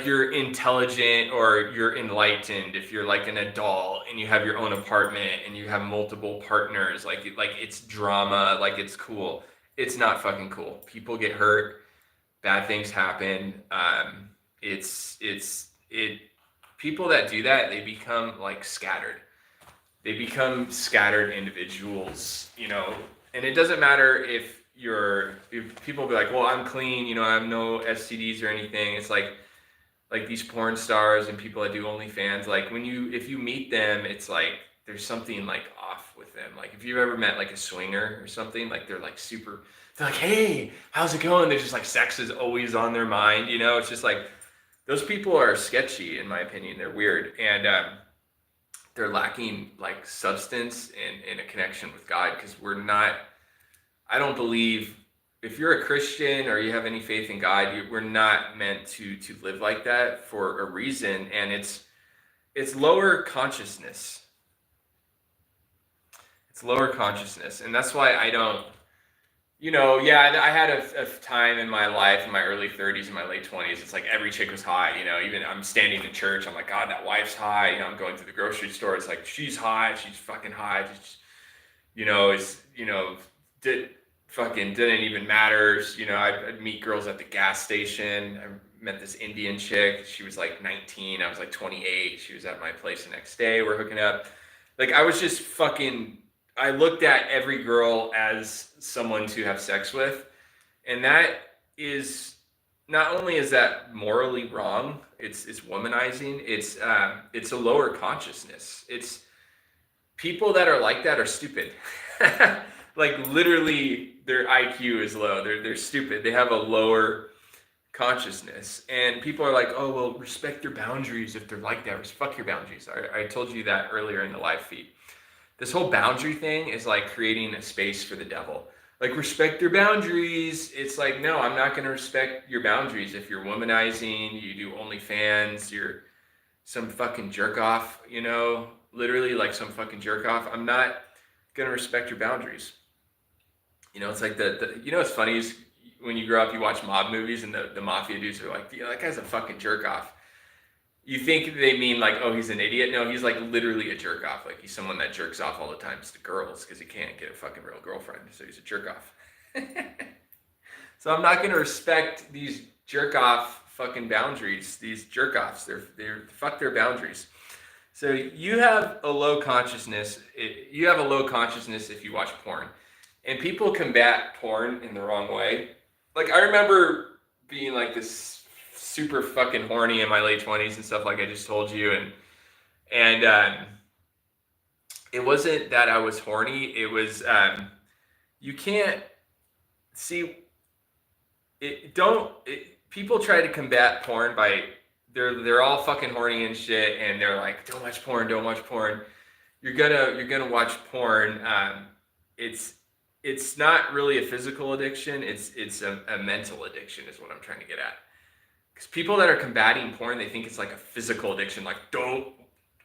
you're intelligent or you're enlightened if you're like an adult and you have your own apartment and you have multiple partners, like it's drama, like it's cool. It's not fucking cool. People get hurt, bad things happen. It people that do that, they become like scattered. They become scattered individuals, you know. And it doesn't matter if people be like, well, I'm clean, you know, I have no STDs or anything. It's like these porn stars and people that do OnlyFans, like if you meet them, it's like there's something like off with them. Like if you've ever met like a swinger or something, like they're like hey, how's it going? They're just like, sex is always on their mind, you know. It's just like, those people are sketchy in my opinion. They're weird, and they're lacking like substance and a connection with God, because I don't believe, if you're a Christian or you have any faith in God, we're not meant to live like that for a reason, and it's lower consciousness. It's lower consciousness, and that's why I don't, you know, yeah, I had a time in my life, in my early 30s and my late 20s, it's like every chick was hot, you know. Even I'm standing in church, I'm like, God, that wife's hot. You know, I'm going to the grocery store, it's like, she's hot, she's fucking hot. It's, you know, didn't even matter. You know, I'd meet girls at the gas station. I met this Indian chick. She was like 19. I was like 28. She was at my place the next day. We're hooking up. Like, I was just I looked at every girl as someone to have sex with. And that is, not only is that morally wrong, it's womanizing. It's a lower consciousness. It's people that are like that are stupid. Like literally their IQ is low. They're stupid. They have a lower consciousness. And people are like, oh, well, respect their boundaries if they're like that. Fuck your boundaries. I told you that earlier in the live feed. This whole boundary thing is like creating a space for the devil. Like, respect their boundaries. It's like, no, I'm not going to respect your boundaries. If you're womanizing, you do OnlyFans, you're some fucking jerk off, you know, literally like some fucking jerk off, I'm not going to respect your boundaries. You know, it's like you know what's funny is when you grow up, you watch mob movies and the mafia dudes are like, yeah, that guy's a fucking jerk off. You think they mean like, oh, he's an idiot. No, he's like literally a jerk off. Like, he's someone that jerks off all the time to girls because he can't get a fucking real girlfriend. So he's a jerk off. So I'm not going to respect these jerk off fucking boundaries. These jerk offs, they're fuck their boundaries. So you have a low consciousness. You have a low consciousness if you watch porn. And people combat porn in the wrong way. Like, I remember being like this super fucking horny in my late 20s and stuff, like I just told you. And it wasn't that I was horny. It was, you can't see it. People try to combat porn by, they're all fucking horny and shit. And they're like, don't watch porn. You're gonna watch porn. It's not really a physical addiction. It's a mental addiction is what I'm trying to get at. Because people that are combating porn, they think it's like a physical addiction. Like, don't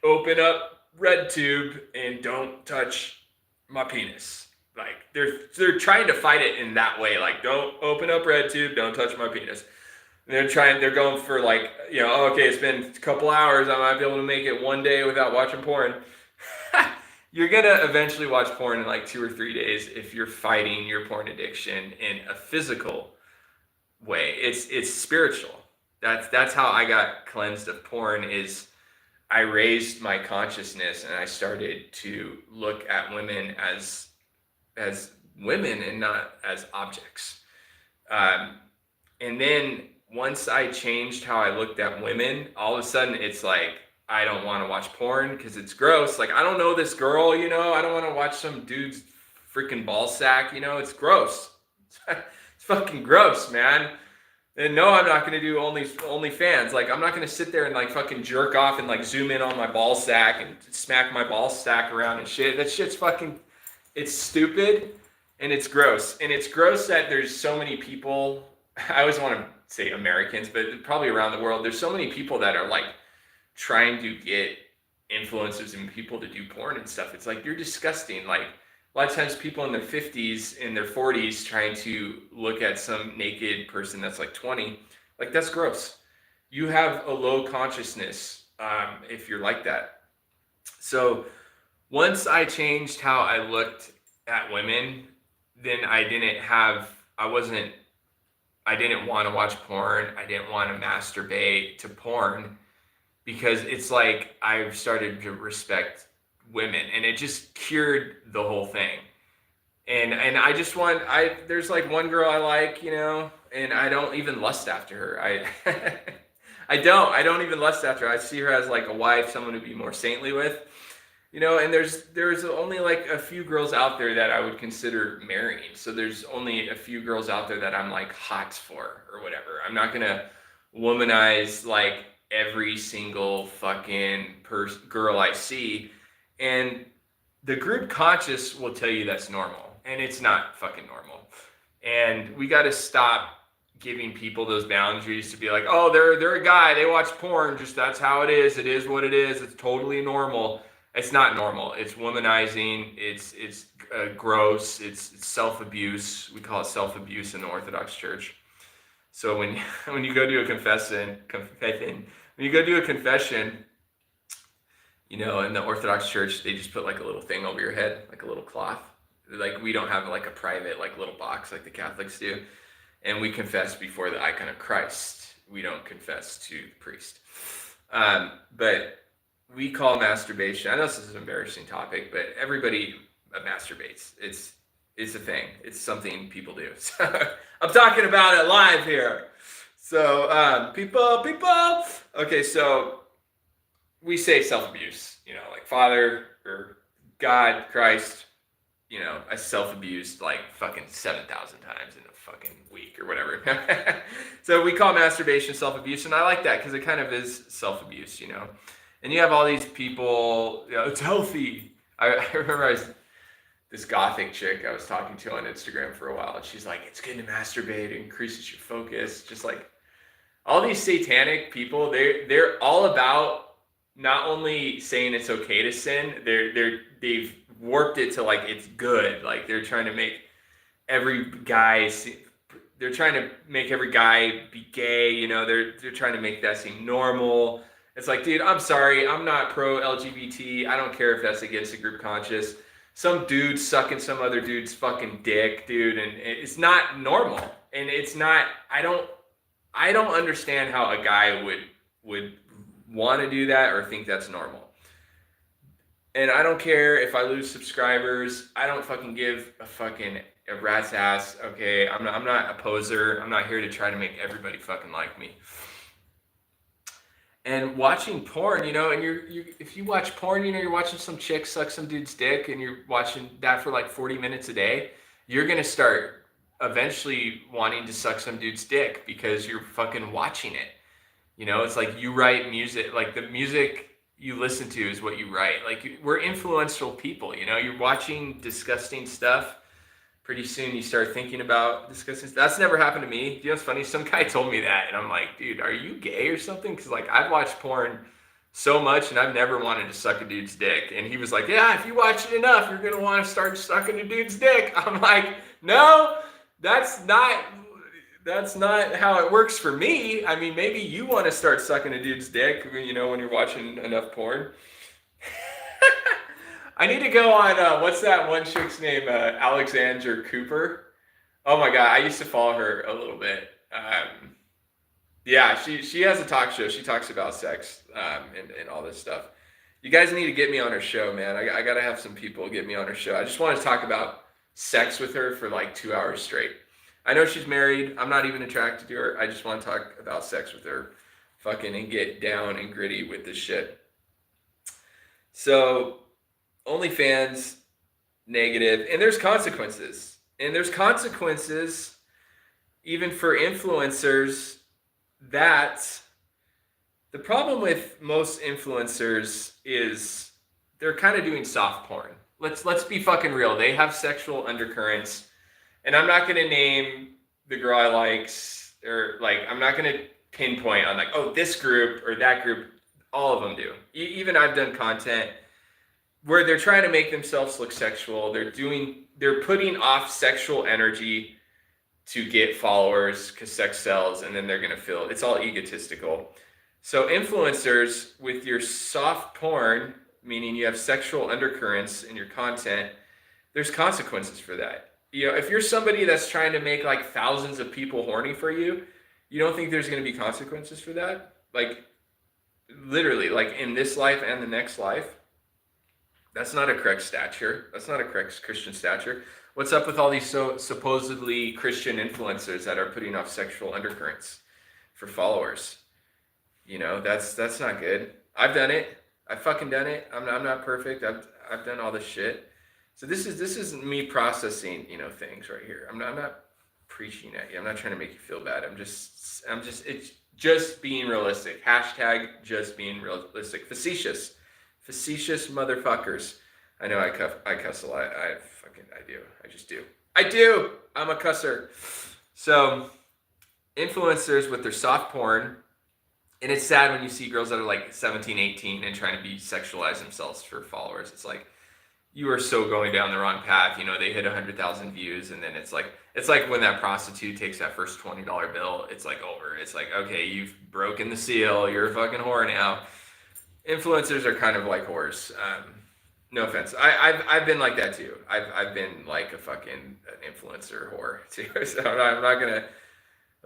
open up RedTube and don't touch my penis. Like, they're trying to fight it in that way. Like, don't open up RedTube, don't touch my penis. And they're going for like, you know, oh, okay, it's been a couple hours, I might be able to make it one day without watching porn. You're gonna eventually watch porn in like 2 or 3 days if you're fighting your porn addiction in a physical way. It's spiritual. That's how I got cleansed of porn. Is I raised my consciousness and I started to look at women as women and not as objects. And then once I changed how I looked at women, all of a sudden it's like I don't want to watch porn because it's gross. Like, I don't know this girl, you know, I don't want to watch some dude's freaking ball sack, you know, it's gross. It's fucking gross, man. And no, I'm not gonna do OnlyFans. Like, I'm not gonna sit there and like fucking jerk off and like zoom in on my ball sack and smack my ball sack around and shit. That shit's fucking, it's stupid and it's gross. And it's gross that there's so many people. I always want to say Americans, but probably around the world, there's so many people that are like trying to get influencers and people to do porn and stuff. It's like, you're disgusting. Like, a lot of times people in their 50s, in their 40s, trying to look at some naked person that's like 20, like, that's gross. You have a low consciousness if you're like that. So once I changed how I looked at women, then I didn't want to watch porn. I didn't want to masturbate to porn, because it's like I've started to respect women, and it just cured the whole thing. And I just there's like one girl I like, you know, and I don't even lust after her. I don't even lust after her. I see her as like a wife, someone to be more saintly with, you know. And there's only like a few girls out there that I would consider marrying. So there's only a few girls out there that I'm like hot for or whatever. I'm not gonna womanize like every single fucking girl I see. And the group conscious will tell you that's normal, and it's not fucking normal. And we got to stop giving people those boundaries to be like, oh, they're a guy, they watch porn, just that's how it is what it is, it's totally normal. It's not normal. It's womanizing. It's gross. It's self-abuse. We call it self-abuse in the Orthodox Church. So when you go do a confession, you know, in the Orthodox Church, they just put like a little thing over your head, like a little cloth. Like, we don't have like a private like little box like the Catholics do. And we confess before the icon of Christ. We don't confess to the priest. But we call masturbation, I know this is an embarrassing topic, but everybody masturbates. It's a thing. It's something people do. So I'm talking about it live here. So people. Okay, so we say self-abuse, you know, like Father or God, Christ, you know, I self-abused like fucking 7,000 times in a fucking week or whatever. So we call masturbation self-abuse, and I like that because it kind of is self-abuse, you know. And you have all these people, you know, it's healthy. I remember this gothic chick I was talking to on Instagram for a while, and she's like, it's good to masturbate, it increases your focus. Just like all these satanic people, they're all about not only saying it's okay to sin, they've warped it to like it's good. Like, they're trying to make every guy be gay, you know. They're trying to make that seem normal. It's like, dude, I'm sorry, I'm not pro LGBT. I don't care if that's against the group conscious. Some dude sucking some other dude's fucking dick, dude, and it's not normal. And it's not. I don't understand how a guy would want to do that or think that's normal. And I don't care if I lose subscribers. I don't fucking give a rat's ass. Okay, I'm not a poser. I'm not here to try to make everybody fucking like me. And watching porn, you know, and if you watch porn, you know, you're watching some chick suck some dude's dick, and you're watching that for like 40 minutes a day, you're gonna start eventually wanting to suck some dude's dick because you're fucking watching it. You know, it's like you write music, like the music you listen to is what you write. Like, we're influential people, you know, you're watching disgusting stuff. Pretty soon you start thinking about disgusting stuff. That's never happened to me. You know what's funny? Some guy told me that, and I'm like, dude, are you gay or something? Because like, I've watched porn so much, and I've never wanted to suck a dude's dick. And he was like, yeah, if you watch it enough, you're going to want to start sucking a dude's dick. I'm like, no, that's not how it works for me. I mean, maybe you want to start sucking a dude's dick, you know, when you're watching enough porn. I need to go on, what's that one chick's name? Alexandra Cooper. Oh my God, I used to follow her a little bit. Yeah, she has a talk show. She talks about sex and all this stuff. You guys need to get me on her show, man. I got to have some people get me on her show. I just want to talk about sex with her for like 2 hours straight. I know she's married. I'm not even attracted to her. I just want to talk about sex with her, fucking, and get down and gritty with this shit. So OnlyFans, negative, and there's consequences. And there's consequences even for influencers. That the problem with most influencers is they're kind of doing soft porn. Let's be fucking real. They have sexual undercurrents. And I'm not gonna name the girl I likes, or like I'm not gonna pinpoint on like, oh, this group or that group. All of them do. Even I've done content where they're trying to make themselves look sexual. They're putting off sexual energy to get followers because sex sells, and then they're gonna feel it's all egotistical. So influencers with your soft porn, meaning you have sexual undercurrents in your content, there's consequences for that. You know, if you're somebody that's trying to make like thousands of people horny for you, you don't think there's going to be consequences for that? Like literally, like in this life and the next life. That's not a correct stature. That's not a correct Christian stature. What's up with all these supposedly Christian influencers that are putting off sexual undercurrents for followers? You know, that's not good. I've done it. I've fucking done it. I'm not perfect. I've done all this shit. So this is me processing, you know, things right here. I'm not preaching at you. I'm not trying to make you feel bad. It's just being realistic. Hashtag just being realistic. Facetious motherfuckers. I know I cuss a lot. I do. I just do. I'm a cusser. So influencers with their soft porn, and it's sad when you see girls that are like 17, 18 and trying to be sexualize themselves for followers. It's like, you are so going down the wrong path. You know, they hit 100,000 views, and then it's like when that prostitute takes that first $20 bill, it's like over. It's like, okay, you've broken the seal. You're a fucking whore now. Influencers are kind of like whores. No offense. I've been like that too. I've been like a fucking influencer whore too. So I'm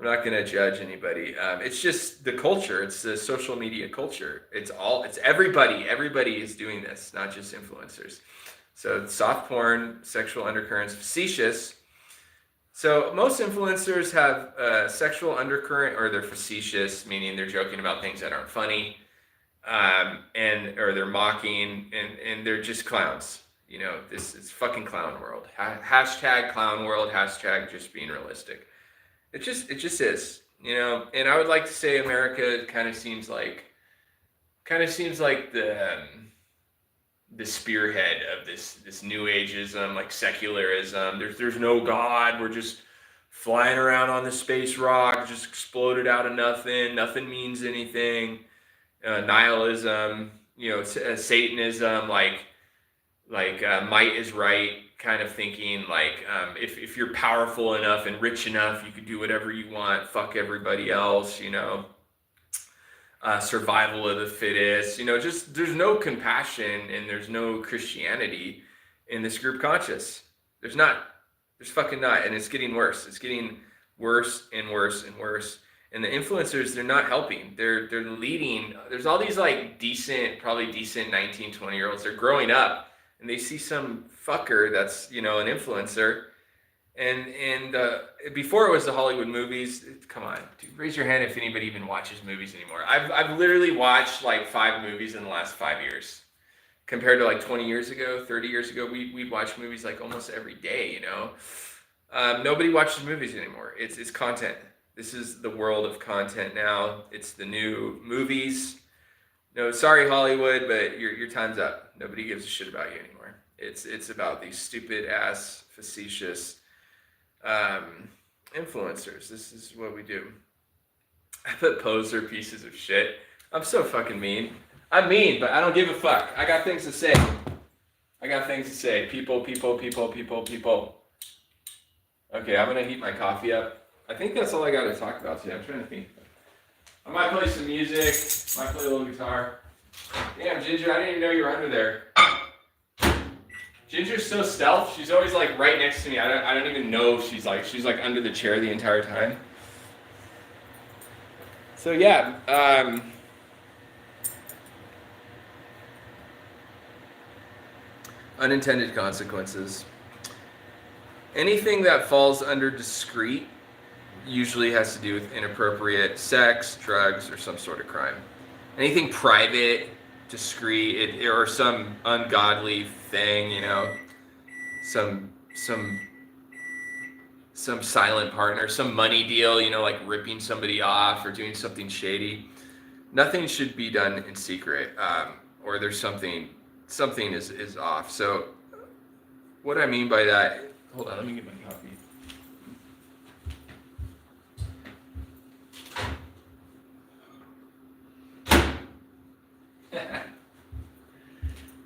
not gonna judge anybody. It's just the culture. It's the social media culture. It's everybody. Everybody is doing this, not just influencers. So soft porn, sexual undercurrents, facetious. So most influencers have sexual undercurrent, or they're facetious, meaning they're joking about things that aren't funny, or they're mocking, and they're just clowns. You know, this is fucking clown world. Hashtag clown world. Hashtag just being realistic. It just is, you know. And I would like to say America kind of seems like the spearhead of this new ageism, like secularism. There's no God. We're just flying around on the space rock, just exploded out of nothing. Nothing means anything. Nihilism, you know, Satanism, like might is right kind of thinking, like if you're powerful enough and rich enough, you could do whatever you want, fuck everybody else, you know. Survival of the fittest, you know, just there's no compassion and there's no Christianity in this group conscious. There's fucking not, and it's getting worse. It's getting worse and worse and worse. And the influencers, they're not helping. They're leading. There's all these like probably decent 19, 20-year-olds. They're growing up and they see some fucker that's, you know, an influencer. And before it was the Hollywood movies. Come on, dude, raise your hand if anybody even watches movies anymore. I've literally watched like 5 movies in the last 5 years, compared to like 20 years ago, 30 years ago. We'd watch movies like almost every day. You know, nobody watches movies anymore. It's content. This is the world of content now. It's the new movies. No, sorry Hollywood, but your time's up. Nobody gives a shit about you anymore. It's about these stupid ass facetious influencers. This is what we do. I put poser pieces of shit. I'm so fucking mean. I'm mean, but I don't give a fuck. I got things to say. People. Okay, I'm gonna heat my coffee up. I think that's all I got to talk about today. I'm trying to think. I might play some music. Might play a little guitar. Damn, Ginger, I didn't even know you were under there. Ginger's so stealth. She's always like right next to me. I don't even know if she's like under the chair the entire time. So yeah, unintended consequences. Anything that falls under discreet usually has to do with inappropriate sex, drugs, or some sort of crime. Anything private, discreet or some ungodly thing, you know, some silent partner, some money deal, you know, like ripping somebody off or doing something shady. Nothing should be done in secret, or there's something is off. So what I mean by that, hold on, let me get my coffee.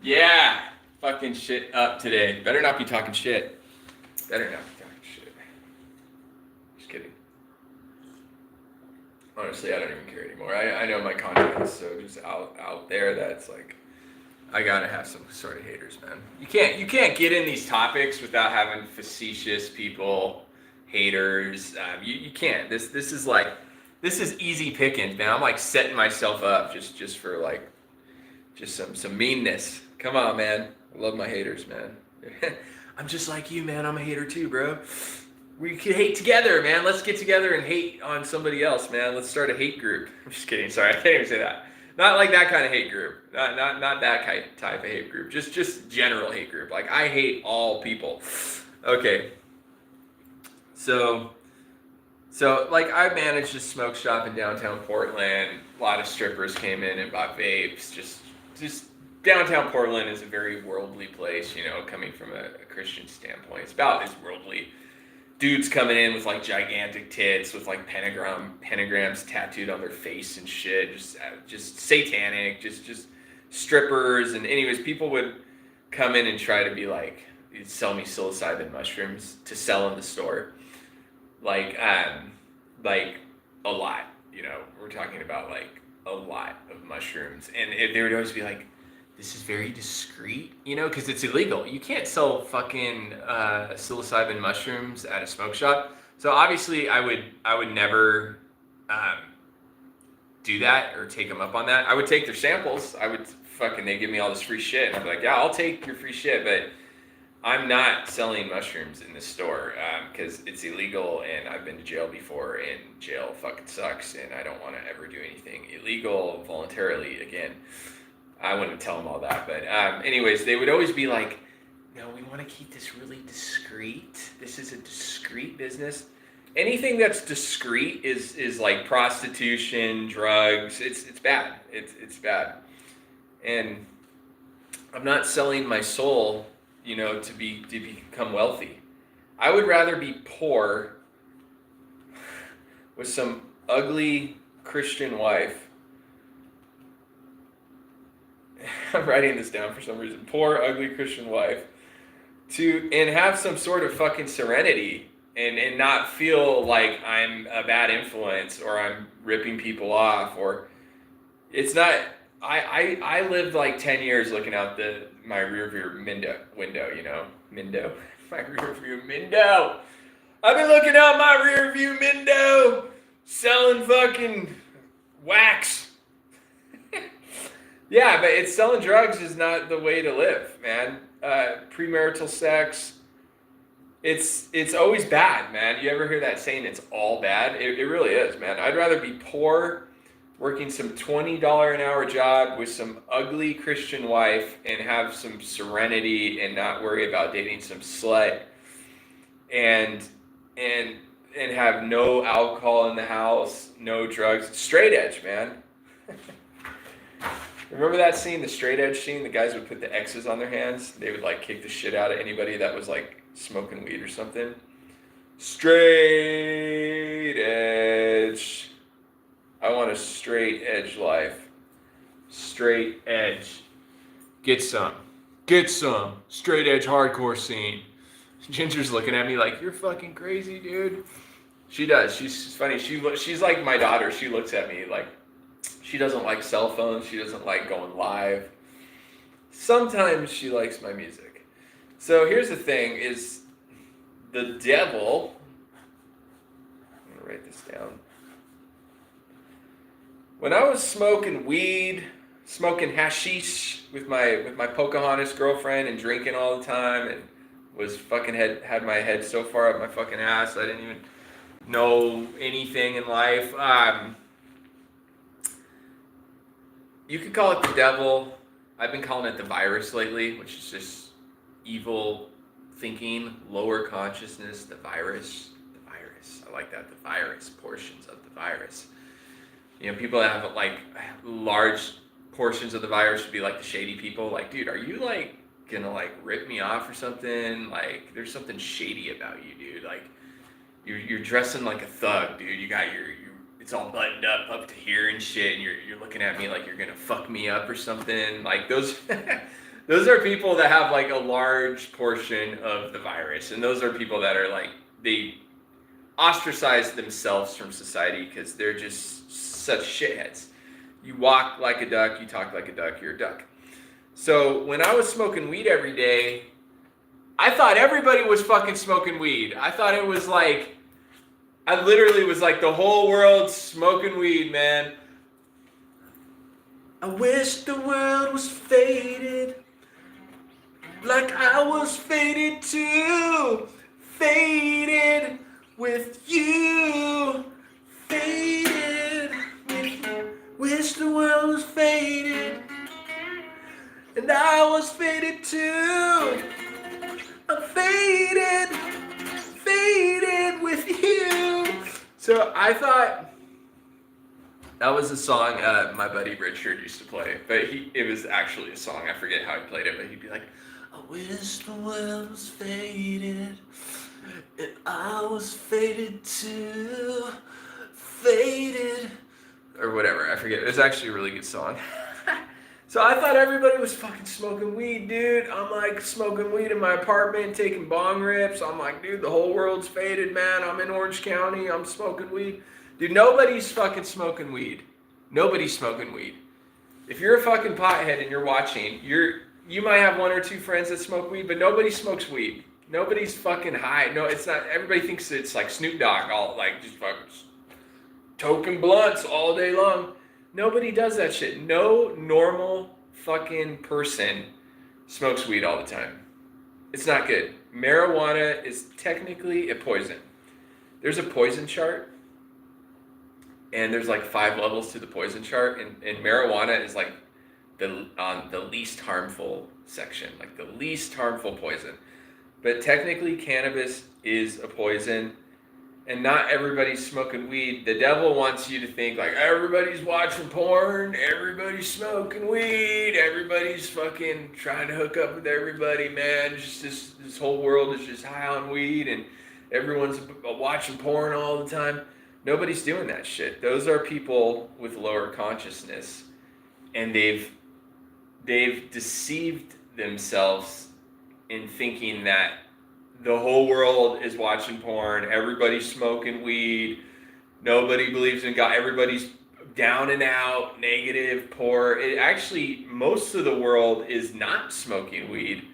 Yeah, fucking shit up today. Better not be talking shit. Better not be talking shit. Just kidding. Honestly, I don't even care anymore. I know my content is so just out there that it's like, I gotta have some sort of haters, man. You can't get in these topics without having facetious people, haters. You can't. This is easy pickings, man. I'm like setting myself up just for like just some meanness. Come on, man. I love my haters, man. I'm just like you, man. I'm a hater too, bro. We can hate together, man. Let's get together and hate on somebody else, man. Let's start a hate group. I'm just kidding. Sorry, I can't even say that. Not like that kind of hate group. Not that type of hate group. Just general hate group. Like I hate all people. Okay. So like I managed a smoke shop in downtown Portland. A lot of strippers came in and bought vapes. Just downtown Portland is a very worldly place, you know, coming from a Christian standpoint. It's about as worldly. Dudes coming in with like gigantic tits with like pentagrams tattooed on their face and shit, just satanic, just strippers. And anyways, people would come in and try to be like, sell me psilocybin mushrooms to sell in the store, like a lot. You know, we're talking about like a lot of mushrooms, and they would always be like, this is very discreet, you know, because it's illegal. You can't sell fucking psilocybin mushrooms at a smoke shop. So obviously, I would never do that or take them up on that. I would take their samples. They give me all this free shit, and I'm like, yeah, I'll take your free shit, but I'm not selling mushrooms in the store because it's illegal, and I've been to jail before, and jail fucking sucks, and I don't want to ever do anything illegal voluntarily again. I wouldn't tell them all that, but anyways, they would always be like, no, we want to keep this really discreet. This is a discreet business. Anything that's discreet is like prostitution, drugs. It's bad. It's bad. And I'm not selling my soul, you know, to become wealthy. I would rather be poor with some ugly Christian wife. I'm writing this down for some reason. Poor, ugly Christian wife. And have some sort of fucking serenity and not feel like I'm a bad influence or I'm ripping people off or it's not. I lived like 10 years looking out my rearview window, you know, my rearview window. I've been looking out my rearview window, selling fucking wax. Yeah, but selling drugs is not the way to live, man. Premarital sex, it's always bad, man. You ever hear that saying? It's all bad. It really is, man. I'd rather be poor, working some $20 an hour job with some ugly Christian wife and have some serenity and not worry about dating some slut and have no alcohol in the house, no drugs. Straight edge, man. Remember that scene, the straight edge scene? The guys would put the X's on their hands. They would like kick the shit out of anybody that was like smoking weed or something. Straight edge. I want a straight edge life. Straight edge. Get some. Straight edge hardcore scene. Ginger's looking at me like, you're fucking crazy, dude. She does. She's funny. She's like my daughter. She looks at me like, she doesn't like cell phones. She doesn't like going live. Sometimes she likes my music. So here's the thing is the devil, I'm going to write this down. When I was smoking weed, smoking hashish with my Pocahontas girlfriend and drinking all the time and was fucking had my head so far up my fucking ass I didn't even know anything in life. you could call it the devil. I've been calling it the virus lately, which is just evil thinking, lower consciousness, the virus. I like that, the virus, portions of the virus. People that have like large portions of the virus would be like the shady people. Like, dude, are you like gonna like rip me off or something? Like, there's something shady about you, dude. Like, you're dressing like a thug, dude. You got your it's all buttoned up to here and shit, and you're looking at me like you're gonna fuck me up or something. Like those those are people that have like a large portion of the virus, and those are people that are like, they ostracize themselves from society because they're just such shitheads. You walk like a duck, you talk like a duck, you're a duck. So when I was smoking weed every day, I thought everybody was fucking smoking weed. I thought it was like, I literally was like, the whole world's smoking weed, man. I wish the world was faded, like I was faded too. Faded with you. Faded with you. Wish the world was faded, and I was faded too. I'm faded with you. So I thought that was a song my buddy Richard used to play, but it was actually a song. I forget how he played it, but he'd be like, I wish the world was faded, and I was faded too. Faded, or whatever, I forget. It was actually a really good song. So I thought everybody was fucking smoking weed, dude. I'm like smoking weed in my apartment, taking bong rips. I'm like, dude, the whole world's faded, man. I'm in Orange County. I'm smoking weed. Dude, nobody's fucking smoking weed. Nobody's smoking weed. If you're a fucking pothead and you're watching, you might have one or two friends that smoke weed, but nobody smokes weed. Nobody's fucking high. No, it's not. Everybody thinks it's like Snoop Dogg, all like just fucking toking blunts all day long. Nobody does that shit. No normal fucking person smokes weed all the time. It's not good. Marijuana is technically a poison. There's a poison chart, and there's like 5 levels to the poison chart, and marijuana is like the least harmful section, like the least harmful poison. But technically cannabis is a poison. And not everybody's smoking weed. The devil wants you to think like everybody's watching porn, everybody's smoking weed, everybody's fucking trying to hook up with everybody, man. Just this whole world is just high on weed, and everyone's watching porn all the time. Nobody's doing that shit. Those are people with lower consciousness, and they've deceived themselves in thinking that the whole world is watching porn, everybody's smoking weed, nobody believes in God, everybody's down and out, negative, poor. It actually, most of the world is not smoking weed.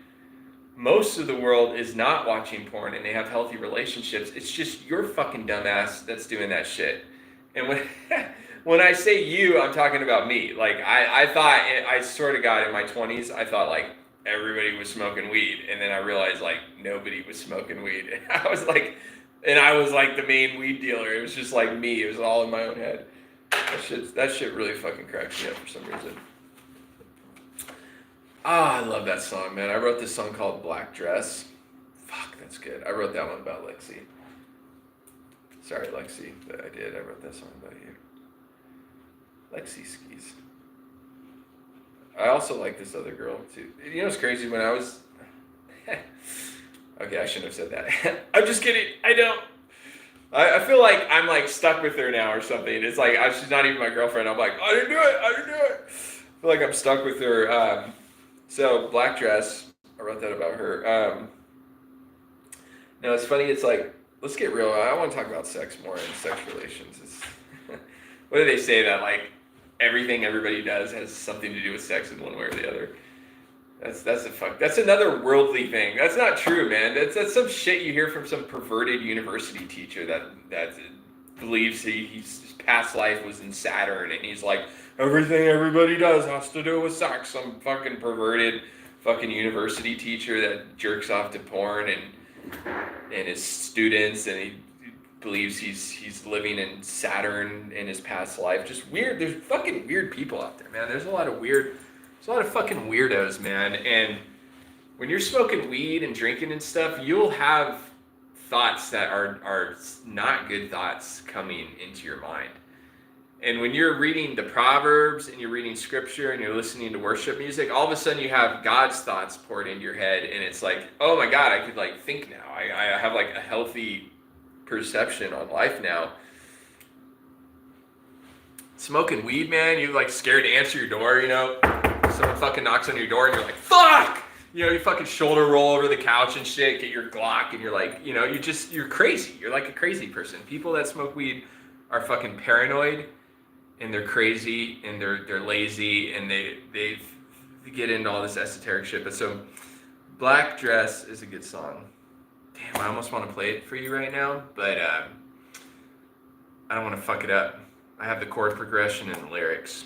Most of the world is not watching porn, and they have healthy relationships. It's just your fucking dumbass that's doing that shit. And when I say you, I'm talking about me. Like, I thought, I swear to God, in my 20s, I thought like, everybody was smoking weed, and then I realized like nobody was smoking weed. And I was like the main weed dealer. It was just like me. It was all in my own head. That shit really fucking cracks me up for some reason. I love that song, man. I wrote this song called Black Dress. Fuck, that's good. I wrote that one about Lexi. Sorry, Lexi, but I did. I wrote that song about you. Lexi skis. I also like this other girl too. You know what's crazy? When I was okay, I shouldn't have said that. I'm just kidding. I don't. I feel like I'm like stuck with her now or something. It's like she's not even my girlfriend. I'm like, I didn't do it. I feel like I'm stuck with her. So Black Dress. I wrote that about her. Now it's funny. It's like, let's get real. I want to talk about sex more and sex relations. What do they say that like? Everything everybody does has something to do with sex in one way or the other. That's another worldly thing. That's not true, man. That's some shit you hear from some perverted university teacher that believes his past life was in Saturn, and he's like, everything everybody does has to do with sex. Some fucking perverted fucking university teacher that jerks off to porn and his students, and he believes he's living in Saturn in his past life. Just weird. There's fucking weird people out there, man. There's a lot of fucking weirdos, man. And when you're smoking weed and drinking and stuff, you'll have thoughts that are not good thoughts coming into your mind. And when you're reading the Proverbs and you're reading scripture and you're listening to worship music, all of a sudden you have God's thoughts poured into your head, and it's like, oh my God, I could like think now. I have like a healthy perception on life now. Smoking weed, man, you're like scared to answer your door, you know? Someone fucking knocks on your door and you're like, fuck! You know, you fucking shoulder roll over the couch and shit, get your Glock, and you're like, you know, you're crazy. You're like a crazy person. People that smoke weed are fucking paranoid, and they're crazy, and they're lazy, and they get into all this esoteric shit. But so, Black Dress is a good song. Damn, I almost want to play it for you right now, but I don't want to fuck it up. I have the chord progression and the lyrics.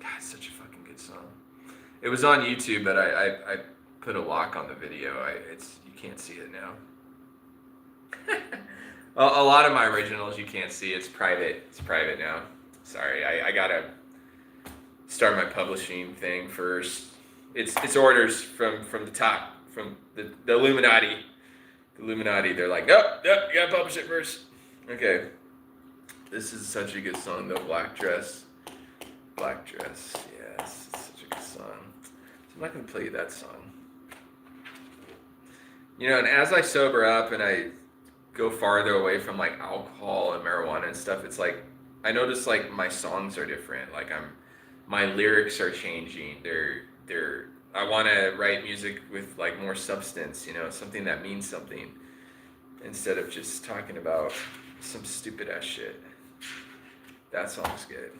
God, it's such a fucking good song. It was on YouTube, but I put a lock on the video. You can't see it now. A lot of my originals you can't see. It's private. It's private now. Sorry, I gotta start my publishing thing first. It's orders from the top, from the Illuminati. The Illuminati. They're like, oh, you gotta publish it first. Okay. This is such a good song though. Black Dress. Black Dress. Yes, it's such a good song. So I'm not gonna play you that song. You know, and as I sober up and I go farther away from like alcohol and marijuana and stuff, it's like I notice like my songs are different. Like my lyrics are changing. I want to write music with like more substance, you know, something that means something, instead of just talking about some stupid ass shit. That song's good.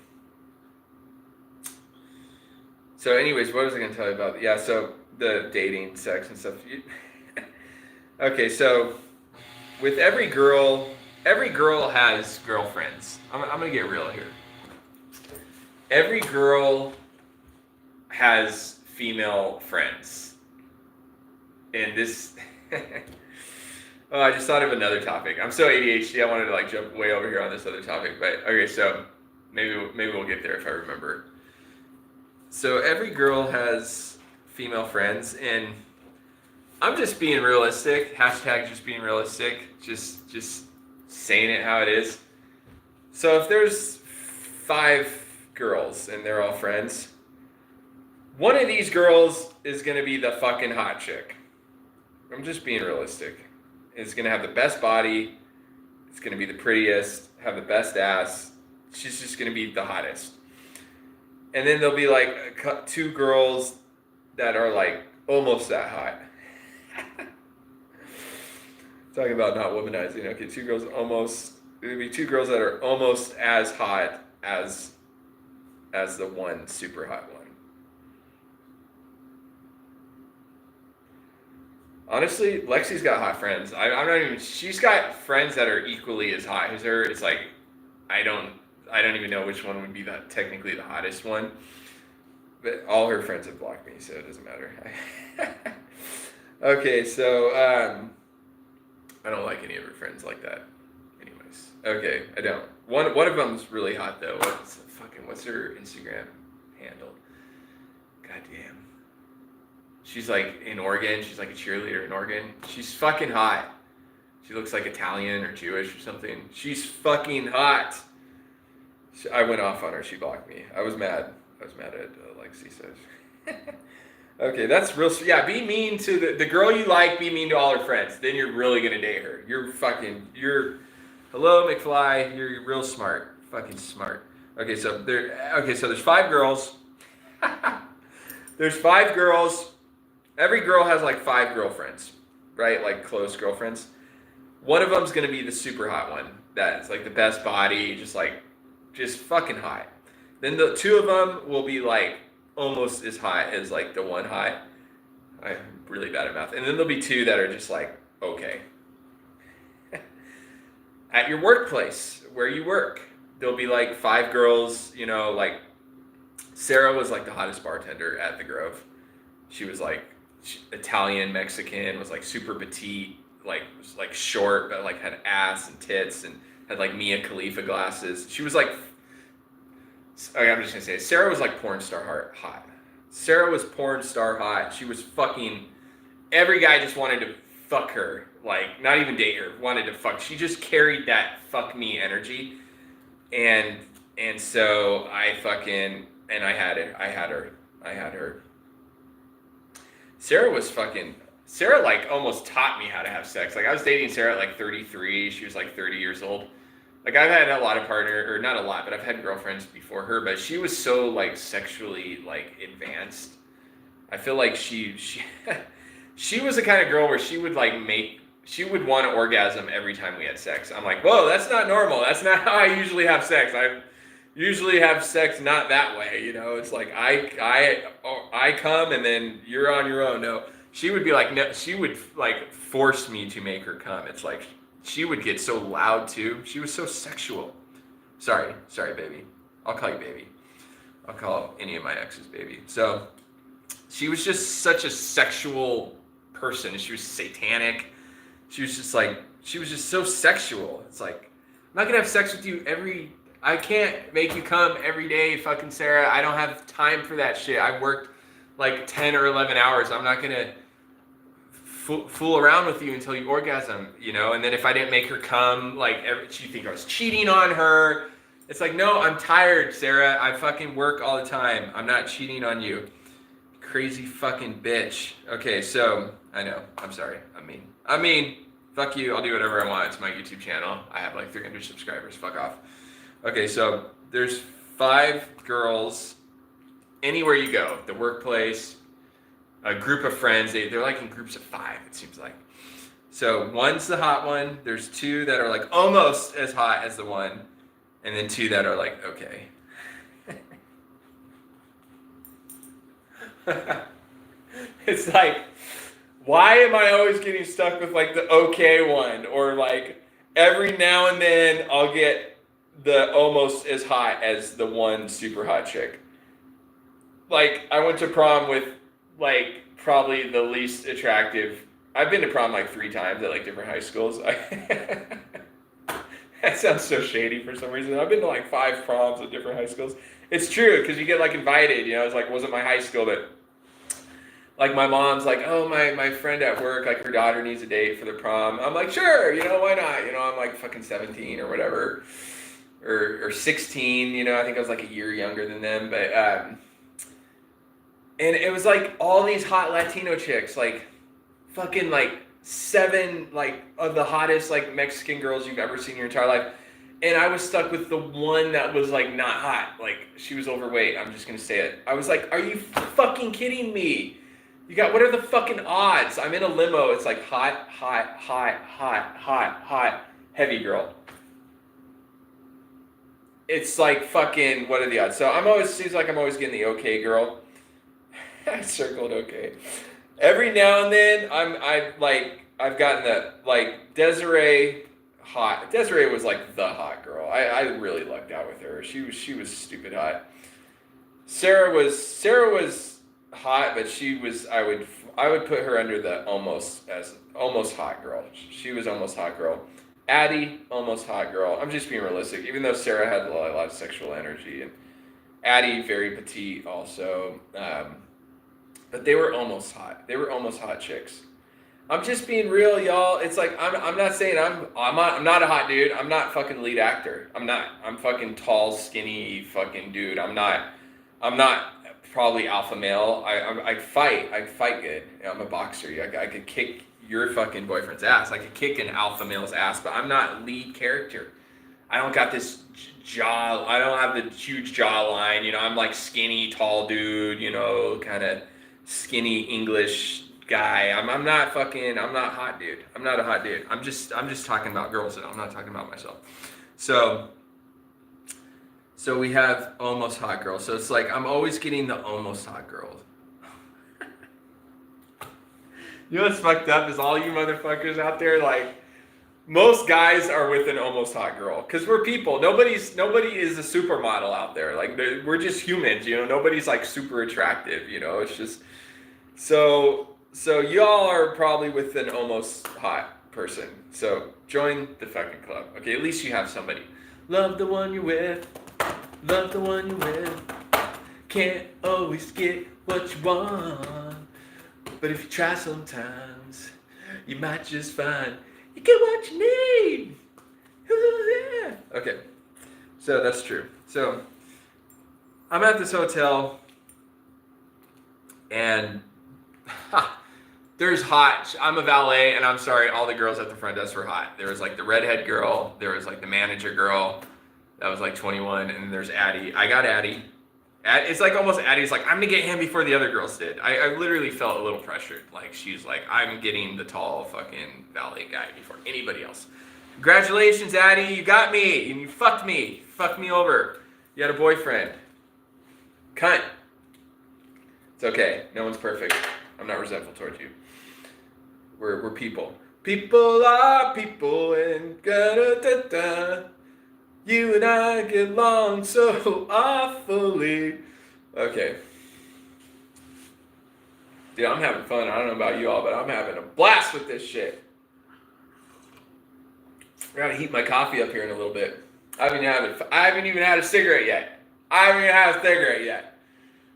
So anyways, what was I going to tell you about? Yeah, so the dating, sex and stuff. Okay, so with every girl has girlfriends. I'm going to get real here. Every girl has female friends. And this... Oh, I just thought of another topic. I'm so ADHD, I wanted to like jump way over here on this other topic. But okay, so maybe we'll get there if I remember. So every girl has female friends, and I'm just being realistic. Hashtag just being realistic. Just saying it how it is. So if there's 5 girls and they're all friends, one of these girls is gonna be the fucking hot chick. I'm just being realistic. It's gonna have the best body. It's gonna be the prettiest. Have the best ass. She's just gonna be the hottest. And then there'll be like 2 girls that are like almost that hot. Talking about not womanizing. Okay, 2 girls almost. There'll be 2 girls that are almost as hot as the one super hot one. Honestly, Lexi's got hot friends. I'm not even. She's got friends that are equally as hot as her. It's like I don't even know which one would be technically the hottest one. But all her friends have blocked me, so it doesn't matter. Okay, so I don't like any of her friends like that. Anyways, okay, I don't. One of them's really hot though. What's her Instagram handle? Goddamn. She's like in Oregon. She's like a cheerleader in Oregon. She's fucking hot. She looks like Italian or Jewish or something. She's fucking hot. I went off on her. She blocked me. I was mad. I was mad at Lexi says. Okay, that's real. Yeah, be mean to the girl you like. Be mean to all her friends. Then you're really gonna date her. Hello McFly. You're real smart. Fucking smart. Okay, so there's 5 girls. There's 5 girls. Every girl has like 5 girlfriends, right? Like close girlfriends. One of them's gonna be the super hot one. That's like the best body, just fucking hot. Then the 2 of them will be like almost as hot as like the one hot. I'm really bad at math. And then there'll be 2 that are just like, okay. At your workplace, where you work, there'll be like 5 girls, you know, like Sarah was like the hottest bartender at the Grove. She was like Italian, Mexican, was like super petite, was like short, but like had ass and tits and had like Mia Khalifa glasses. She was like, okay, I'm just gonna say it. Sarah was like porn star hot. Sarah was porn star hot. She was fucking, every guy just wanted to fuck her. Like, not even date her, wanted to fuck. She just carried that fuck me energy. And so I fucking, and I had her. Sarah like almost taught me how to have sex. Like I was dating Sarah at like 33. She was like 30 years old. Like I've had a lot of or not a lot, but I've had girlfriends before her, but she was so like sexually like advanced. I feel like she was the kind of girl where she would want to orgasm every time we had sex. I'm like, whoa, that's not normal. That's not how I usually have sex. I usually have sex not that way, you know. It's like I come and then you're on your own. No, she would be like, no, she would like force me to make her come. It's like she would get so loud too. She was so sexual. Sorry, baby. I'll call you baby. I'll call any of my exes baby. So she was just such a sexual person. She was satanic. She was just so sexual. It's like, I'm not gonna have sex with you I can't make you come every day, fucking Sarah. I don't have time for that shit. I worked like 10 or 11 hours. I'm not gonna fool around with you until you orgasm, you know? And then if I didn't make her come, like, she'd think I was cheating on her. It's like, no, I'm tired, Sarah. I fucking work all the time. I'm not cheating on you. Crazy fucking bitch. Okay, so, I know. I'm sorry. I mean, fuck you. I'll do whatever I want. It's my YouTube channel. I have like 300 subscribers. Fuck off. Okay, so there's 5 girls anywhere you go. The workplace, a group of friends. They're like in groups of 5, it seems like. So one's the hot one. There's 2 that are like almost as hot as the one. And then 2 that are like, okay. It's like, why am I always getting stuck with like the okay one? Or like every now and then I'll get the almost as hot as the one super hot chick. Like I went to prom with like probably the least attractive. I've been to prom like 3 times at like different high schools. That sounds so shady for some reason. I've been to like 5 proms at different high schools. It's true, because you get like invited, you know. It's like, it wasn't my high school, but like my mom's like, oh, my friend at work, like her daughter needs a date for the prom. I'm like, sure, you know, why not? You know, I'm like fucking 17 or whatever, or 16, you know. I think I was like a year younger than them, but and it was like all these hot Latino chicks, like fucking like 7 like of the hottest like Mexican girls you've ever seen in your entire life. And I was stuck with the one that was like not hot. Like she was overweight. I'm just gonna say it. I was like, are you fucking kidding me? What are the fucking odds? I'm in a limo. It's like hot, heavy girl. It's like fucking, what are the odds? So seems like I'm always getting the okay girl. I circled okay. Every now and then I've gotten the like Desiree hot. Desiree was like the hot girl. I really lucked out with her. She was stupid hot. Sarah was hot, but I would put her under the almost hot girl. She was almost hot girl. Addie, almost hot girl. I'm just being realistic, even though Sarah had a lot of sexual energy, and Addie very petite also. But they were almost hot. They were almost hot chicks. I'm just being real, y'all. It's like I'm not saying I'm not a hot dude. I'm not fucking lead actor. I'm not. I'm fucking tall, skinny, fucking dude. I'm not probably alpha male. I fight good. You know, I'm a boxer. I could kick your fucking boyfriend's ass. I could kick an alpha male's ass, but I'm not lead character. I don't got this jaw. I don't have the huge jawline. You know, I'm like skinny, tall dude. You know, kind of skinny English guy. I'm not hot dude. I'm not a hot dude. I'm just talking about girls and I'm not talking about myself. So we have almost hot girls. So it's like I'm always getting the almost hot girls. You know what's fucked up is all you motherfuckers out there, like most guys are with an almost hot girl because we're people. Nobody is a supermodel out there. Like we're just humans, you know. Nobody's like super attractive, you know. It's just so y'all are probably with an almost hot person. So join the fucking club. Okay, at least you have somebody. Love the one you're with. Love the one you're with. Can't always get what you want. But if you try sometimes, you might just find you get what you need. Ooh, yeah. Okay, so that's true. So I'm at this hotel, and there's hot. I'm a valet, and I'm sorry, all the girls at the front desk were hot. There was like the redhead girl, there was like the manager girl that was like 21, and then there's Addie. I got Addie. It's like almost Addie's like, I'm gonna get him before the other girls did. I literally felt a little pressured. Like she's like, I'm getting the tall fucking valet guy before anybody else. Congratulations, Addie, you got me, and you fucked me. Fucked me over. You had a boyfriend. Cunt. It's okay. No one's perfect. I'm not resentful towards you. We're people. People are people, and da-da-da-da. You and I get along so awfully. Okay. Dude, I'm having fun. I don't know about you all, but I'm having a blast with this shit. I gotta heat my coffee up here in a little bit. I haven't even had a cigarette yet.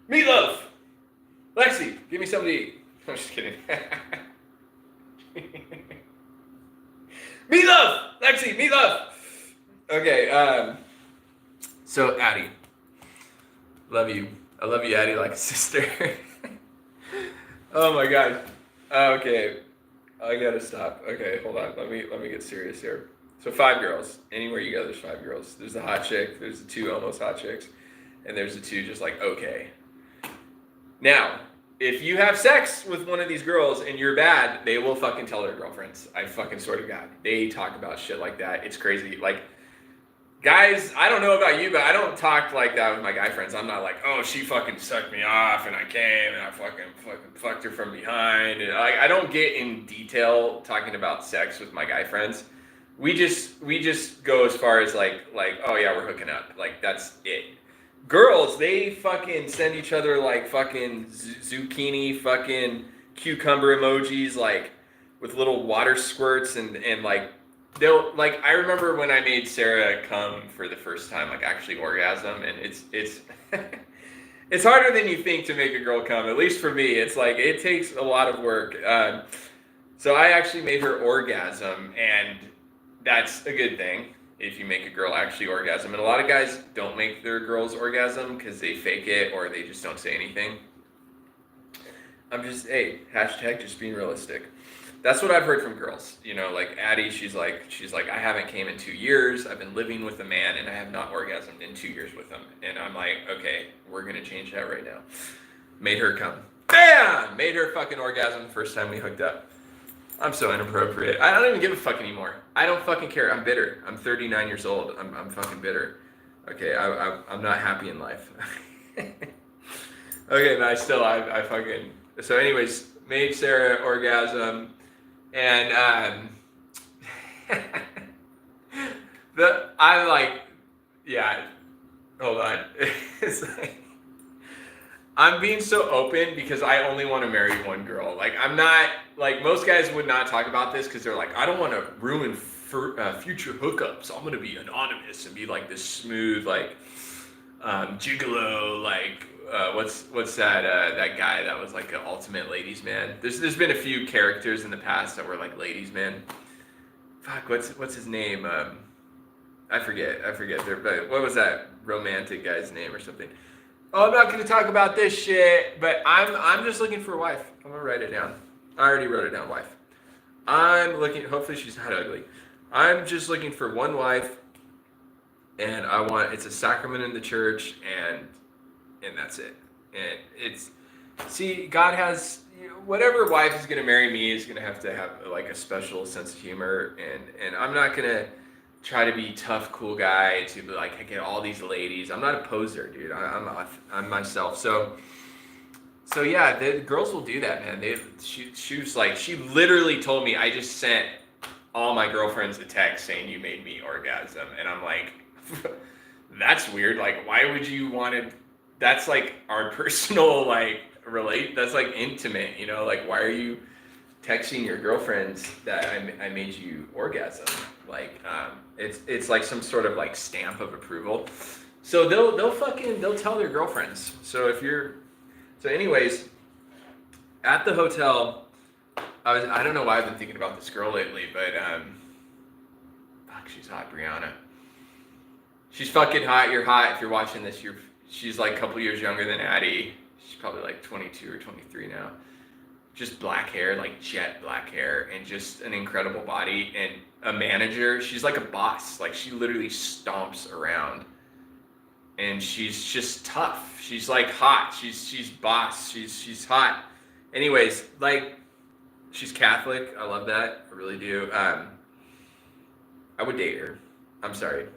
Meatloaf! Lexi, give me something to eat. I'm just kidding. Meatloaf! Lexi, meatloaf! Okay, so Addie. Love you. I love you, Addie, like a sister. Oh my god. Okay. I gotta stop. Okay, hold on. Let me get serious here. So 5 girls. Anywhere you go, there's 5 girls. There's the hot chick, there's the 2 almost hot chicks, and there's the 2 just like okay. Now, if you have sex with one of these girls and you're bad, they will fucking tell their girlfriends. I fucking swear to God. They talk about shit like that. It's crazy. Like, guys, I don't know about you, but I don't talk like that with my guy friends. I'm not like, oh, she fucking sucked me off and I came and I fucking fucked her from behind. And I don't get in detail talking about sex with my guy friends. We just go as far as like, oh yeah, we're hooking up. Like, that's it. Girls, they fucking send each other like fucking zucchini fucking cucumber emojis, like with little water squirts and like they'll like. I remember when I made Sarah come for the first time, like actually orgasm, and it's it's harder than you think to make a girl come. At least for me, it's like it takes a lot of work. So I actually made her orgasm, and that's a good thing. If you make a girl actually orgasm. And a lot of guys don't make their girls orgasm because they fake it or they just don't say anything. I'm just, hey, hashtag just being realistic. That's what I've heard from girls. You know, like Addie, she's like, I haven't came in 2 years. I've been living with a man and I have not orgasmed in 2 years with him. And I'm like, okay, we're going to change that right now. Made her come. Bam! Made her fucking orgasm the first time we hooked up. I'm so inappropriate. I don't even give a fuck anymore. I don't fucking care. I'm bitter. I'm 39 years old. I'm fucking bitter. Okay, I'm not happy in life. Okay, but I fucking... So anyways, made Sarah orgasm, and I'm like, yeah, hold on. It's like, I'm being so open because I only want to marry one girl. Like, I'm not, like, most guys would not talk about this because they're like, I don't want to ruin future hookups. I'm going to be anonymous and be like this smooth, like, gigolo, like, what's that guy that was like an ultimate ladies man? There's been a few characters in the past that were like ladies man. Fuck, what's his name? I forget. But what was that romantic guy's name or something? Oh, I'm not going to talk about this shit, but I'm just looking for a wife. I'm going to write it down. I already wrote it down, wife. I'm looking, hopefully she's not ugly. I'm just looking for one wife, and it's a sacrament in the church, and that's it. And it's, see, God has, whatever wife is going to marry me is going to have like a special sense of humor, and I'm not going to try to be tough, cool guy to be like, I get all these ladies. I'm not a poser, dude. I'm myself. So yeah, the girls will do that, man. She was like, she literally told me, I just sent all my girlfriends a text saying you made me orgasm. And I'm like, that's weird. Like, why would you want to, that's like our personal, like, that's like intimate, you know, like, why are you texting your girlfriends that I made you orgasm. Like, it's like some sort of like stamp of approval. So they'll tell their girlfriends. So anyways, at the hotel, I don't know why I've been thinking about this girl lately, but fuck, she's hot, Brianna. She's fucking hot. You're hot. If you're watching this, she's like a couple years younger than Addie. She's probably like 22 or 23 now. Just black hair, like jet black hair, and just an incredible body, and a manager. She's like a boss. Like, she literally stomps around, and she's just tough. She's like hot. She's boss. She's hot. Anyways, like, she's Catholic. I love that. I really do. I would date her. I'm sorry,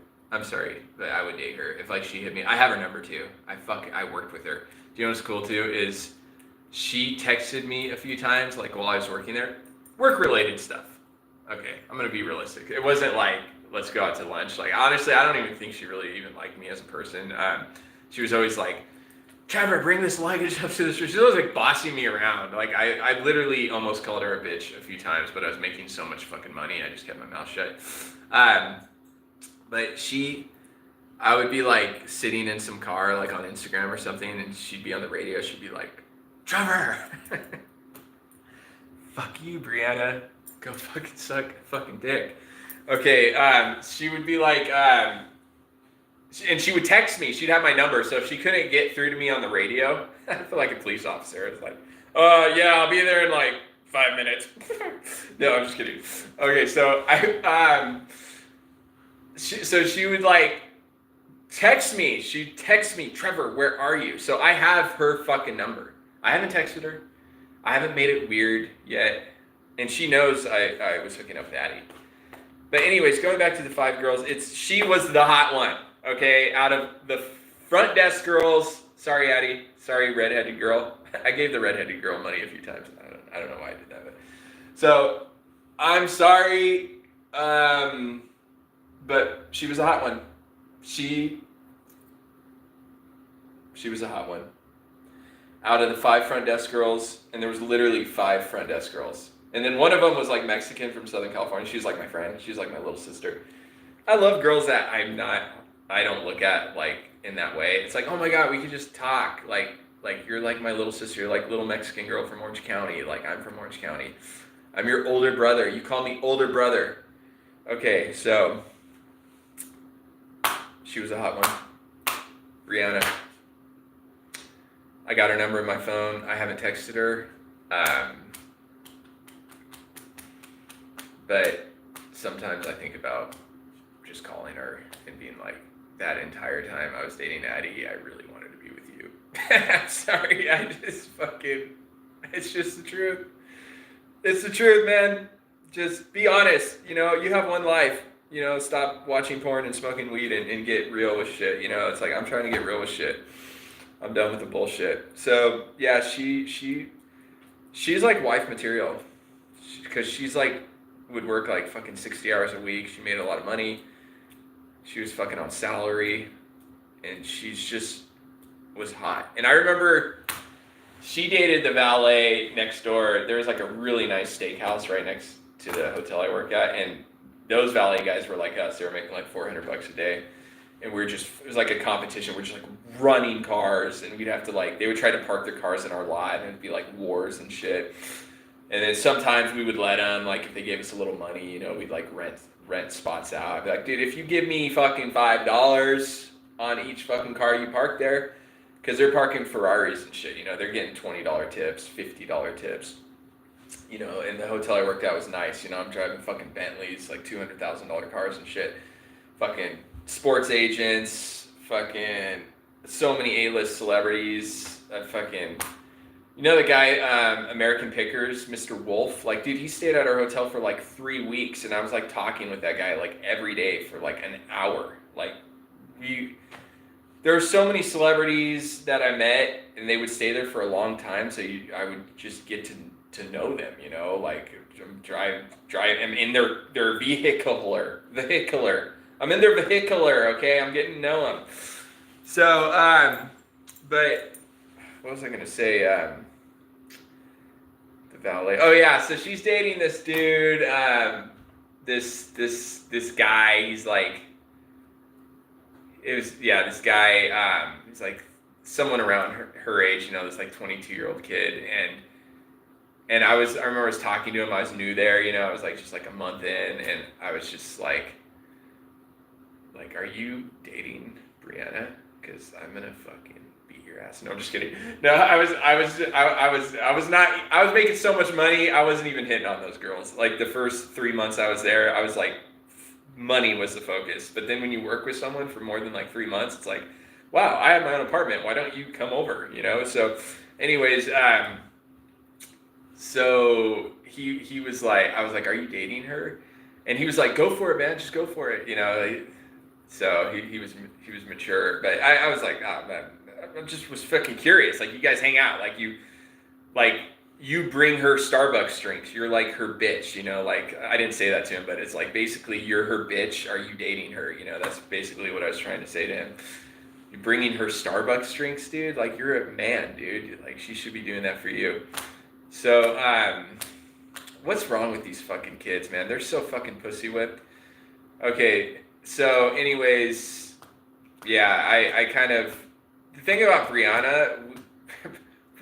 but I would date her if like she hit me. I have her number too. I worked with her. Do you know what's cool too is she texted me a few times like while I was working there, work related stuff. Okay, I'm gonna be realistic. It wasn't like let's go out to lunch. Like, honestly, I don't even think she really even liked me as a person. She was always like, Trevor, bring this luggage up to the street. She was always like bossing me around. Like, I literally almost called her a bitch a few times, but I was making so much fucking money, I just kept my mouth shut. But I would be like sitting in some car, like on Instagram or something, and she'd be on the radio. She'd be like, Trevor, fuck you, Brianna. Go fucking suck a fucking dick. Okay, she would be like, and she would text me. She'd have my number, so if she couldn't get through to me on the radio, I feel like a police officer. It's like, yeah, I'll be there in like 5 minutes. No, I'm just kidding. Okay, so she would like text me. She'd text me, Trevor, where are you? So I have her fucking number. I haven't texted her. I haven't made it weird yet. And she knows I was hooking up with Addie. But anyways, going back to the 5 girls, she was the hot one, okay? Out of the front desk girls, sorry, Addie, sorry, redheaded girl. I gave the redheaded girl money a few times. I don't know why I did that. But. So, I'm sorry, but she was a hot one. She was a hot one. Out of the 5 front desk girls, and there was literally 5 front desk girls. And then one of them was like Mexican from Southern California. She was like my friend. She was like my little sister. I love girls that I don't look at like in that way. It's like, oh my God, we could just talk. Like you're like my little sister. You're like little Mexican girl from Orange County. Like, I'm from Orange County. I'm your older brother. You call me older brother. Okay, so she was a hot one. Brianna. I got her number in my phone. I haven't texted her. But sometimes I think about just calling her and being like, that entire time I was dating Addie, I really wanted to be with you. Sorry, it's just the truth. It's the truth, man. Just be honest. You know, you have one life. You know, stop watching porn and smoking weed and get real with shit. You know, it's like, I'm trying to get real with shit. I'm done with the bullshit. So, yeah, she's like wife material. Because she's like, would work like fucking 60 hours a week. She made a lot of money. She was fucking on salary. And she's just was hot. And I remember she dated the valet next door. There was like a really nice steakhouse right next to the hotel I work at. And those valet guys were like us. They were making like $400 a day. And it was like a competition. We're just like running cars. And we'd have to like, they would try to park their cars in our lot. And it'd be like wars and shit. And then sometimes we would let them, like, if they gave us a little money, you know, we'd like rent spots out. I'd be like, dude, if you give me fucking $5 on each fucking car you park there, because they're parking Ferraris and shit, you know, they're getting $20 tips, $50 tips, you know, and the hotel I worked at was nice, you know, I'm driving fucking Bentleys, like $200,000 cars and shit, fucking sports agents, fucking so many A-list celebrities, you know the guy, American Pickers, Mr. Wolf? Like, dude, he stayed at our hotel for like 3 weeks, and I was like talking with that guy like every day for like an hour. Like, there are so many celebrities that I met, and they would stay there for a long time, so I would just get to know them, you know? Like, I'm in their vehicular. I'm in their vehicular, okay? I'm getting to know them. So, but what was I going to say? valet. Oh yeah, so she's dating this dude. This guy. He's like, this guy. He's like someone around her age. You know, this like 22-year-old kid, and I remember I was talking to him. I was new there. You know, I was like just like a month in, and I was just like, are you dating Brianna? Because I'm gonna fucking beat your ass. No, I'm just kidding. No, I was making so much money. I wasn't even hitting on those girls. Like the first 3 months I was there, I was like, money was the focus. But then when you work with someone for more than like 3 months, it's like, wow, I have my own apartment. Why don't you come over? You know. So, anyways, so he was like, I was like, are you dating her? And he was like, go for it, man. Just go for it. You know. Like, so he was mature, but I was like, oh man, I just was fucking curious. Like you guys hang out, you bring her Starbucks drinks. You're like her bitch, you know. Like I didn't say that to him, but it's like basically you're her bitch. Are you dating her? You know, that's basically what I was trying to say to him. You're bringing her Starbucks drinks, dude. Like you're a man, dude. Like she should be doing that for you. So what's wrong with these fucking kids, man? They're so fucking pussy whipped. Okay. So, anyways, yeah, I kind of, the thing about Brianna,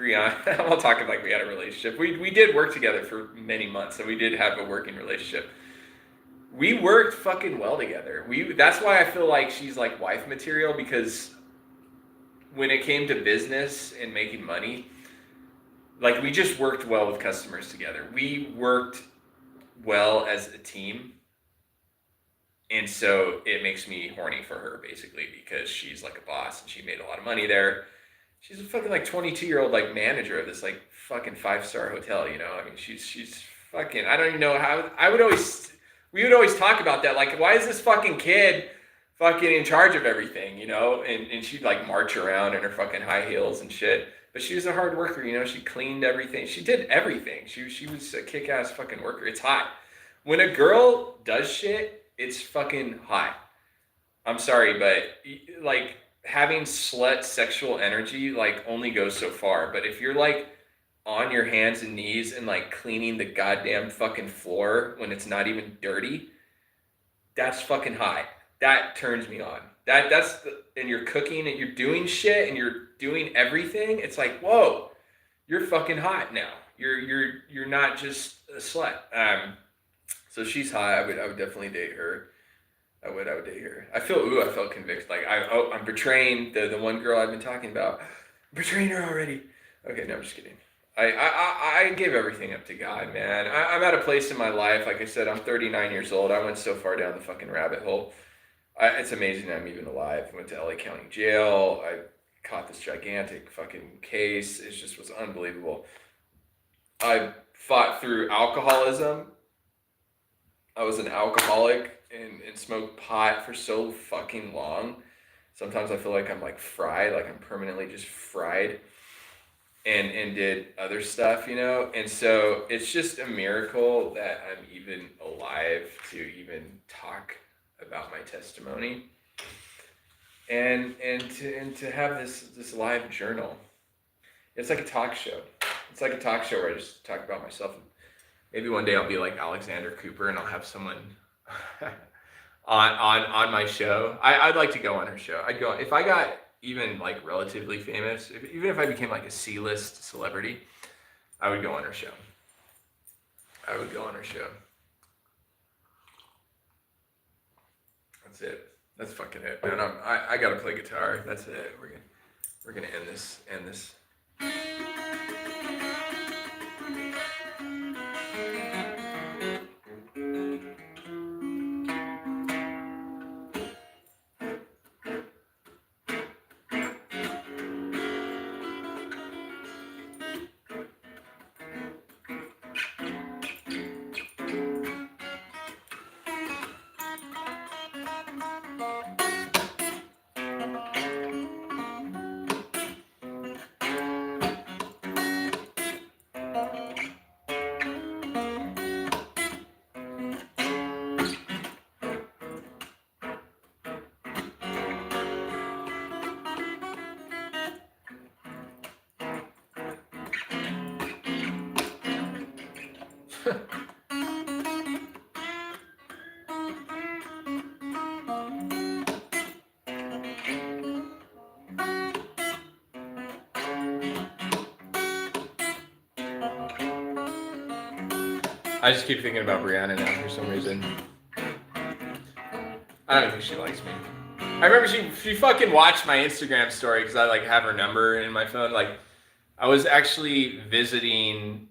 I'm all talking like we had a relationship. We did work together for many months, so we did have a working relationship. We worked fucking well together. That's why I feel like she's like wife material, because when it came to business and making money, like we just worked well with customers together. We worked well as a team. And so it makes me horny for her, basically, because she's like a boss and she made a lot of money there. She's a fucking like 22-year-old like manager of this like fucking 5-star hotel, you know. I mean, she's fucking, I don't even know how. We would always talk about that. Like, why is this fucking kid fucking in charge of everything, you know? And she'd like march around in her fucking high heels and shit. But she was a hard worker, you know. She cleaned everything. She did everything. She was a kick-ass fucking worker. It's hot. When a girl does shit, it's fucking hot. I'm sorry, but like having slut sexual energy like only goes so far. But if you're like on your hands and knees and like cleaning the goddamn fucking floor when it's not even dirty, that's fucking hot. That turns me on. And you're cooking and you're doing shit and you're doing everything. It's like, whoa, you're fucking hot now. You're not just a slut. So she's hot. I would definitely date her. I would date her. I felt convicted. Like I'm betraying the one girl I've been talking about. I'm betraying her already. Okay, no, I'm just kidding. I give everything up to God, man. I'm at a place in my life. Like I said, I'm 39 years old. I went so far down the fucking rabbit hole. It's amazing I'm even alive. I went to LA County Jail. I caught this gigantic fucking case. It just was unbelievable. I fought through alcoholism. I was an alcoholic and smoked pot for so fucking long. Sometimes I feel like I'm like fried, like I'm permanently just fried, and did other stuff, you know? And so it's just a miracle that I'm even alive to even talk about my testimony and to have this live journal. It's like a talk show. It's like a talk show where I just talk about myself. Maybe one day I'll be like Alexander Cooper and I'll have someone on my show. I'd like to go on her show. I'd go if I got even like relatively famous, even if I became like a C-list celebrity, I would go on her show. That's it. That's fucking it, man. I gotta play guitar. That's it. We're gonna end this. I just keep thinking about Brianna now for some reason. I don't think she likes me. I remember she fucking watched my Instagram story because I like have her number in my phone. Like, I was actually visiting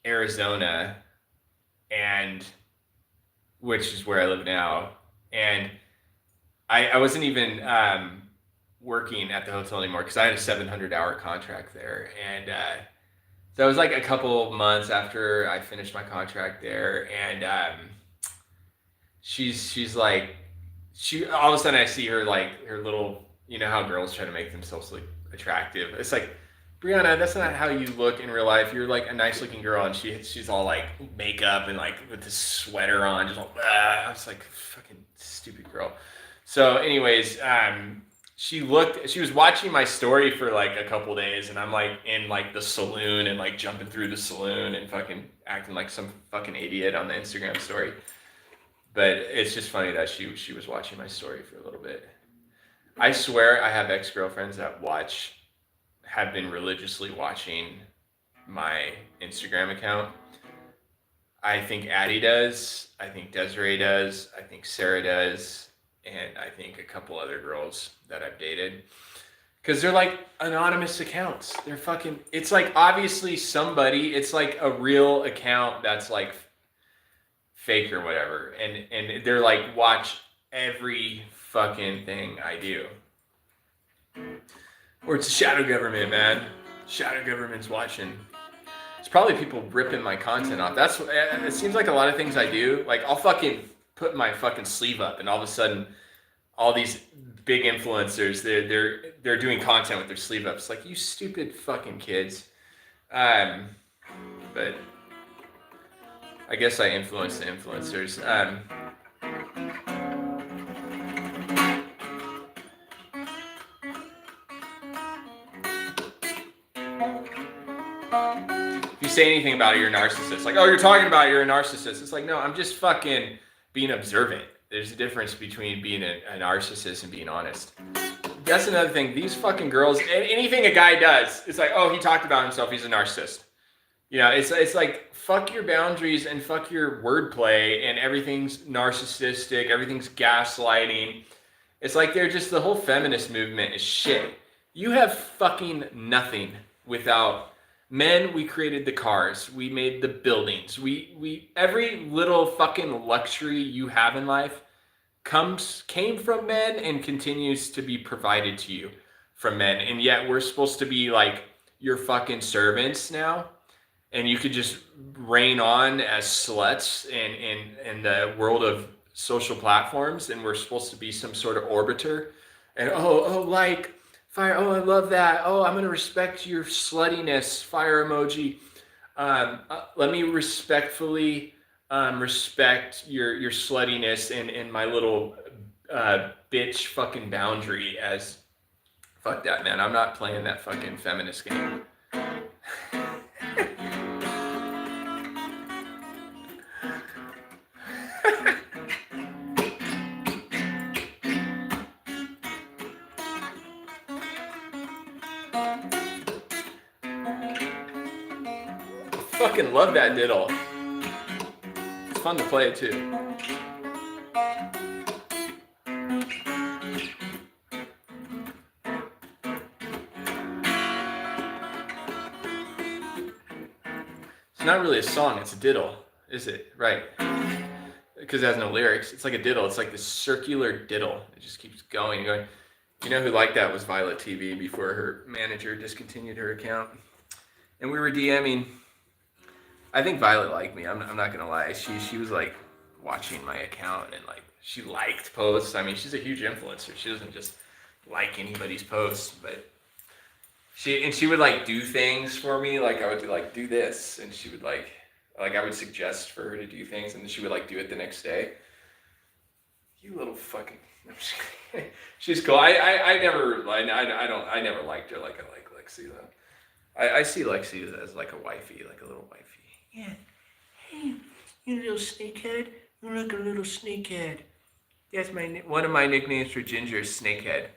Arizona, and which is where I live now, and I wasn't even working at the hotel anymore because I had a 700-hour contract there, and so it was like a couple months after I finished my contract there, and she's like, all of a sudden I see her like her little, you know how girls try to make themselves look attractive. It's like, Brianna, that's not how you look in real life. You're like a nice looking girl, and she's all like makeup and like with this sweater on, just like, I was like, fucking stupid girl. So anyways, she was watching my story for like a couple days, and I'm like in like the saloon and like jumping through the saloon and fucking acting like some fucking idiot on the Instagram story. But it's just funny that she was watching my story for a little bit. I swear I have ex-girlfriends that have been religiously watching my Instagram account. I think Addie does. I think Desiree does. I think Sarah does. And I think a couple other girls that I've dated. Because they're like anonymous accounts. They're fucking, it's like obviously somebody, it's like a real account that's like fake or whatever. And they're like, watch every fucking thing I do. Or it's a shadow government, man. Shadow government's watching. It's probably people ripping my content off. It seems like a lot of things I do. Like, I'll fucking put my fucking sleeve up, and all of a sudden, all these big influencers, they're doing content with their sleeve up. It's like, you stupid fucking kids. But I guess I influence the influencers. If you say anything about it, you're a narcissist. Like, oh, you're talking about it, you're a narcissist. It's like, no, I'm just fucking being observant. There's a difference between being a narcissist and being honest. That's another thing. These fucking girls, anything a guy does, it's like, oh, he talked about himself, he's a narcissist. You know, it's like, fuck your boundaries and fuck your wordplay, and everything's narcissistic, everything's gaslighting. It's like the whole feminist movement is shit. You have fucking nothing without men. We created the cars, we made the buildings, we every little fucking luxury you have in life came from men and continues to be provided to you from men. And yet we're supposed to be like your fucking servants now, and you could just reign on as sluts in the world of social platforms, and we're supposed to be some sort of orbiter, and like fire, oh, I love that, oh, I'm gonna respect your sluttiness, fire emoji. Let me respectfully respect your sluttiness and my little bitch fucking boundary as, fuck that, man. I'm not playing that fucking feminist game. Fucking love that diddle. It's fun to play it too. It's not really a song, it's a diddle, is it? Right. Because it has no lyrics. It's like a diddle. It's like this circular diddle. It just keeps going and going. You know who liked that was Violet TV before her manager discontinued her account. And we were DMing. I think Violet liked me. I'm not gonna lie. She was like watching my account, and like she liked posts. I mean, she's a huge influencer. She doesn't just like anybody's posts, but she would like do things for me. Like I would like do this, and she would like I would suggest for her to do things, and then she would like do it the next day. You little fucking. She's cool. I never liked her like I like Lexi though. I see Lexi as like a wifey, like a little wifey. Yeah. Hey, you little snakehead. You look a little snakehead. That's one of my nicknames for Ginger is Snakehead.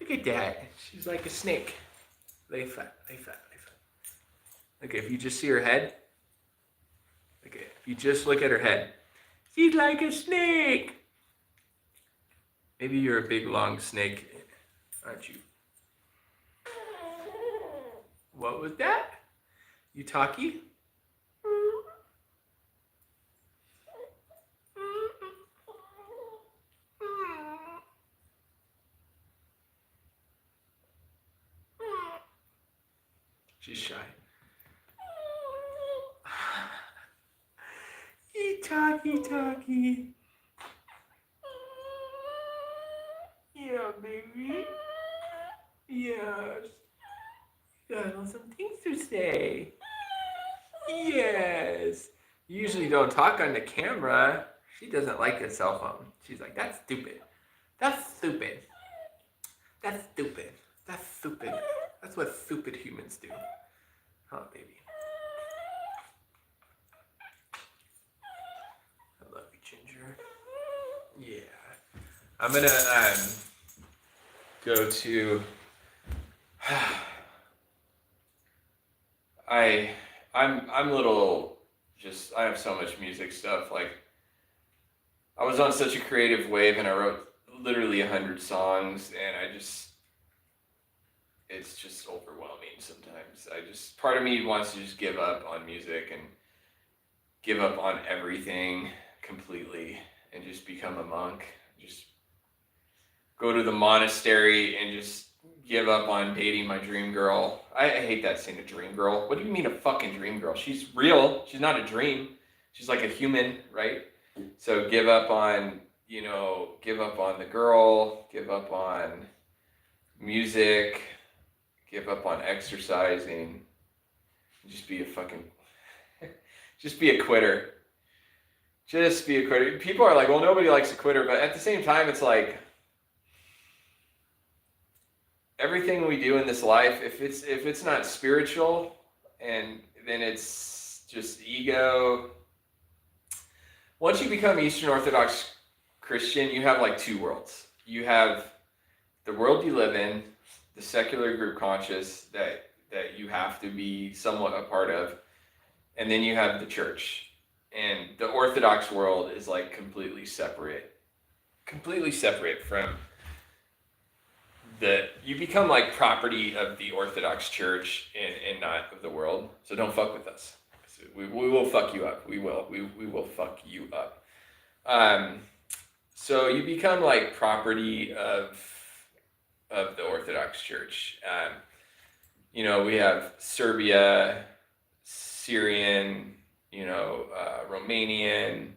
Look at that. She's like a snake. Lay flat, lay flat, lay flat. Okay, if you just see her head. Okay, if you just look at her head. She's like a snake. Maybe you're a big long snake, aren't you? What was that? You talkie? She's shy. You talkie. Yeah, baby. Yes. You got some things to say. Yes. You usually don't talk on the camera. She doesn't like a cell phone. She's like, that's stupid. That's stupid. That's stupid. That's stupid. That's what stupid humans do. Huh, baby. I love you, Ginger. Yeah. I'm gonna go to I'm a little just I have so much music stuff. Like I was on such a creative wave and I wrote literally 100 songs and it's just overwhelming sometimes. Part of me wants to just give up on music and give up on everything completely and just become a monk. Just go to the monastery and just give up on dating my dream girl. I hate that saying, a dream girl. What do you mean a fucking dream girl? She's real. She's not a dream. She's like a human, right? So give up on the girl, give up on music, give up on exercising, just be a fucking, just be a quitter. Just be a quitter. People are like, well, nobody likes a quitter, but at the same time, it's like, everything we do in this life, if it's not spiritual, and then it's just ego. Once you become Eastern Orthodox Christian, you have like two worlds. You have the world you live in, the secular group conscious that you have to be somewhat a part of, and then you have the church. And the Orthodox world is like completely separate from you become like property of the Orthodox Church and not of the world. So don't fuck with us. We will fuck you up. We will fuck you up. So you become like property of the Orthodox Church. We have Serbia, Syrian, Romanian,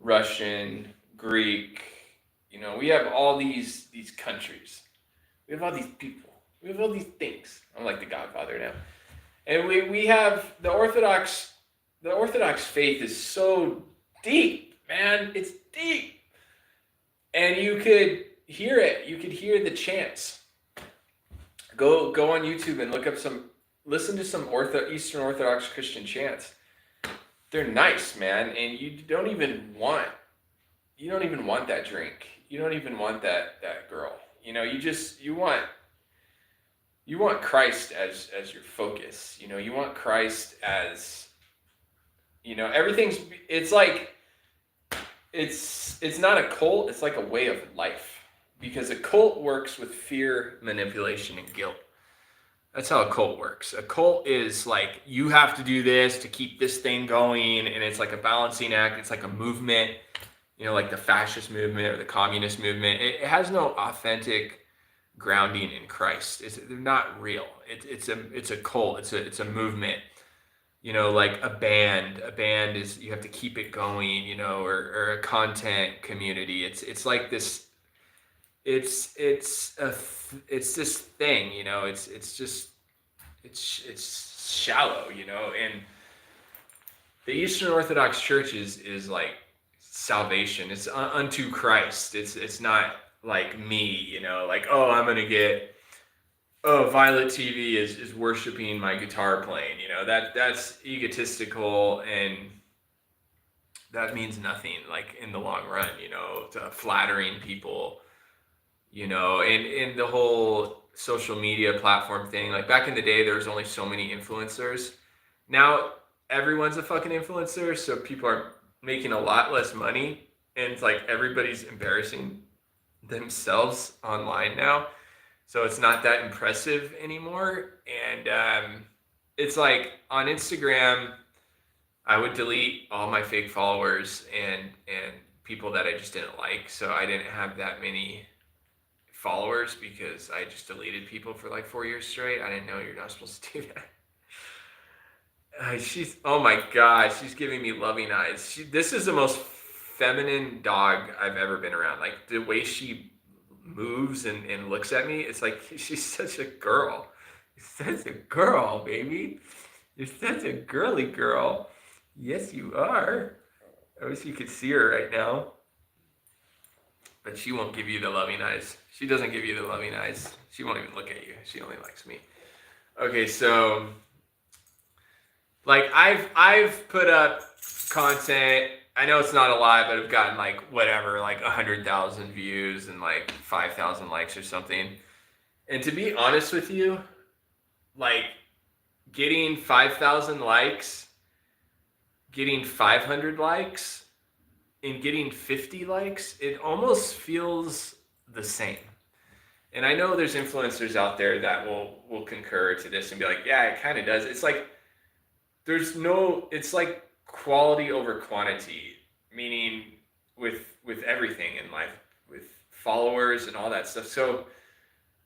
Russian, Greek. We have all these countries. We have all these people. We have all these things. I'm like the Godfather now. And we have the Orthodox faith is so deep, man. It's deep. And you could hear it. You could hear the chants. Go on YouTube and listen to some Eastern Orthodox Christian chants. They're nice, man. And you don't even want that drink. You don't even want that girl. You want Christ as your focus. You want Christ as, everything's, it's like, it's not a cult, it's like a way of life. Because a cult works with fear, manipulation, and guilt. That's how a cult works. A cult is like, you have to do this to keep this thing going, and it's like a balancing act. It's like a movement, like the fascist movement or the communist movement. It has no authentic grounding in Christ. They're not real. It's a cult. It's a movement. Like a band. A band is, you have to keep it going. Or a content community. It's like this. It's this thing. It's shallow. And the Eastern Orthodox Church is like salvation. It's unto Christ. It's not like me, like, oh, I'm gonna get, Violet TV is worshiping my guitar playing. That's egotistical, and that means nothing, like in the long run, you know, to flattering people, you know, and the whole social media platform thing. Like back in the day, there was only so many influencers. Now everyone's a fucking influencer, so people are making a lot less money, and it's like everybody's embarrassing themselves online now. So it's not that impressive anymore. And it's like on Instagram, I would delete all my fake followers and people that I just didn't like. So I didn't have that many followers because I just deleted people for like 4 years straight. I didn't know you're not supposed to do that. She's, oh my God, she's giving me loving eyes. This is the most feminine dog I've ever been around. Like the way she moves and looks at me, it's like she's such a girl. You're such a girl, baby. You're such a girly girl. Yes, you are. I wish you could see her right now. But she won't give you the loving eyes. She doesn't give you the loving eyes. She won't even look at you. She only likes me. Okay, so like I've put up content. I know it's not a lot, but I've gotten like whatever, like 100,000 views and like 5,000 likes or something. And to be honest with you, like getting 5,000 likes, getting 500 likes, and getting 50 likes, it almost feels the same. And I know there's influencers out there that will concur to this and be like, yeah, it kind of does. It's like it's like quality over quantity, meaning with everything in life, with followers and all that stuff. So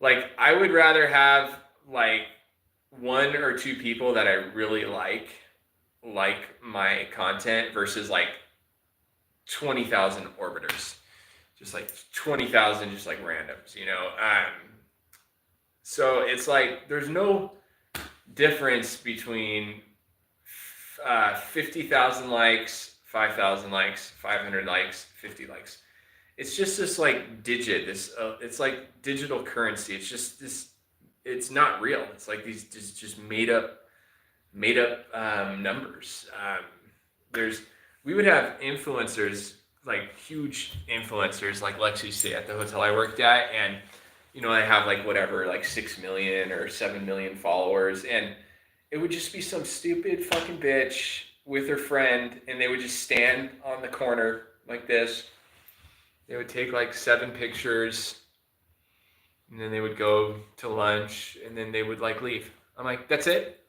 like I would rather have like one or two people that I really like my content versus like 20,000 orbiters, just like 20,000 just like randoms, you know. So it's like there's no difference between 50,000 likes, 5,000 likes, 500 likes, 50 likes. It's just this like digit, this it's like digital currency. It's just this, it's not real. It's like these just made up numbers. We would have influencers, like huge influencers, like Lexi used to say at the hotel I worked at, and you know, I have like whatever, like 6 million or 7 million followers, and it would just be some stupid fucking bitch with her friend, and they would just stand on the corner like this. They would take like 7 pictures, and then they would go to lunch, and then they would like leave. I'm like, that's it?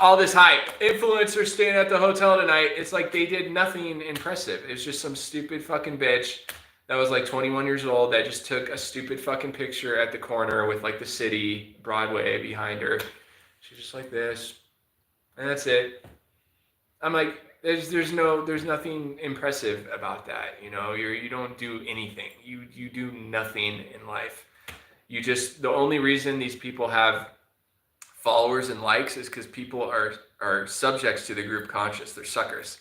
All this hype. Influencers staying at the hotel tonight. It's like they did nothing impressive. It's just some stupid fucking bitch that was like 21 years old that just took a stupid fucking picture at the corner with like the city, Broadway behind her. She's just like this, and that's it. I'm like, there's nothing impressive about that. You know, you don't do anything. You do nothing in life. The only reason these people have followers and likes is because people are subjects to the group conscious. They're suckers.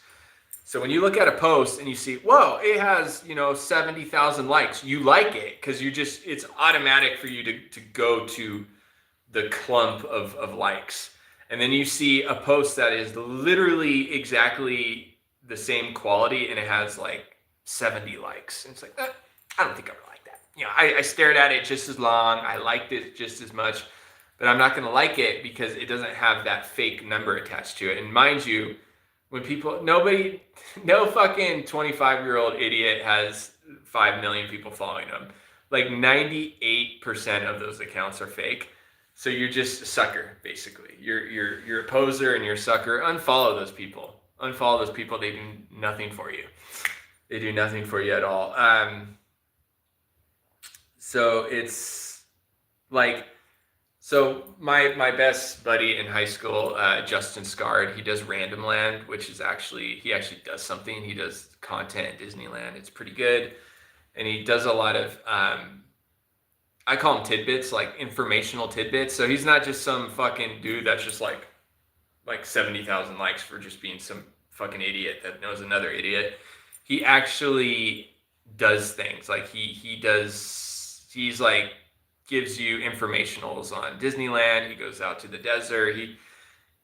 So when you look at a post and you see, whoa, it has, 70,000 likes, you like it because it's automatic for you to go to the clump of likes. And then you see a post that is literally exactly the same quality and it has like 70 likes. And it's like, I don't think I would like that. I stared at it just as long. I liked it just as much. But I'm not going to like it because it doesn't have that fake number attached to it. And mind you, when no fucking 25-year-old idiot has 5 million people following them. Like 98% of those accounts are fake. So you're just a sucker, basically. You're a poser and you're a sucker. Unfollow those people. They do nothing for you. They do nothing for you at all. So it's like, so my best buddy in high school, Justin Scard, he does Random Land, which is he actually does something. He does content at Disneyland. It's pretty good. And he does a lot of, I call them tidbits, like informational tidbits. So he's not just some fucking dude that's just like 70,000 likes for just being some fucking idiot that knows another idiot. He actually does things. Like he's gives you informationals on Disneyland. He goes out to the desert.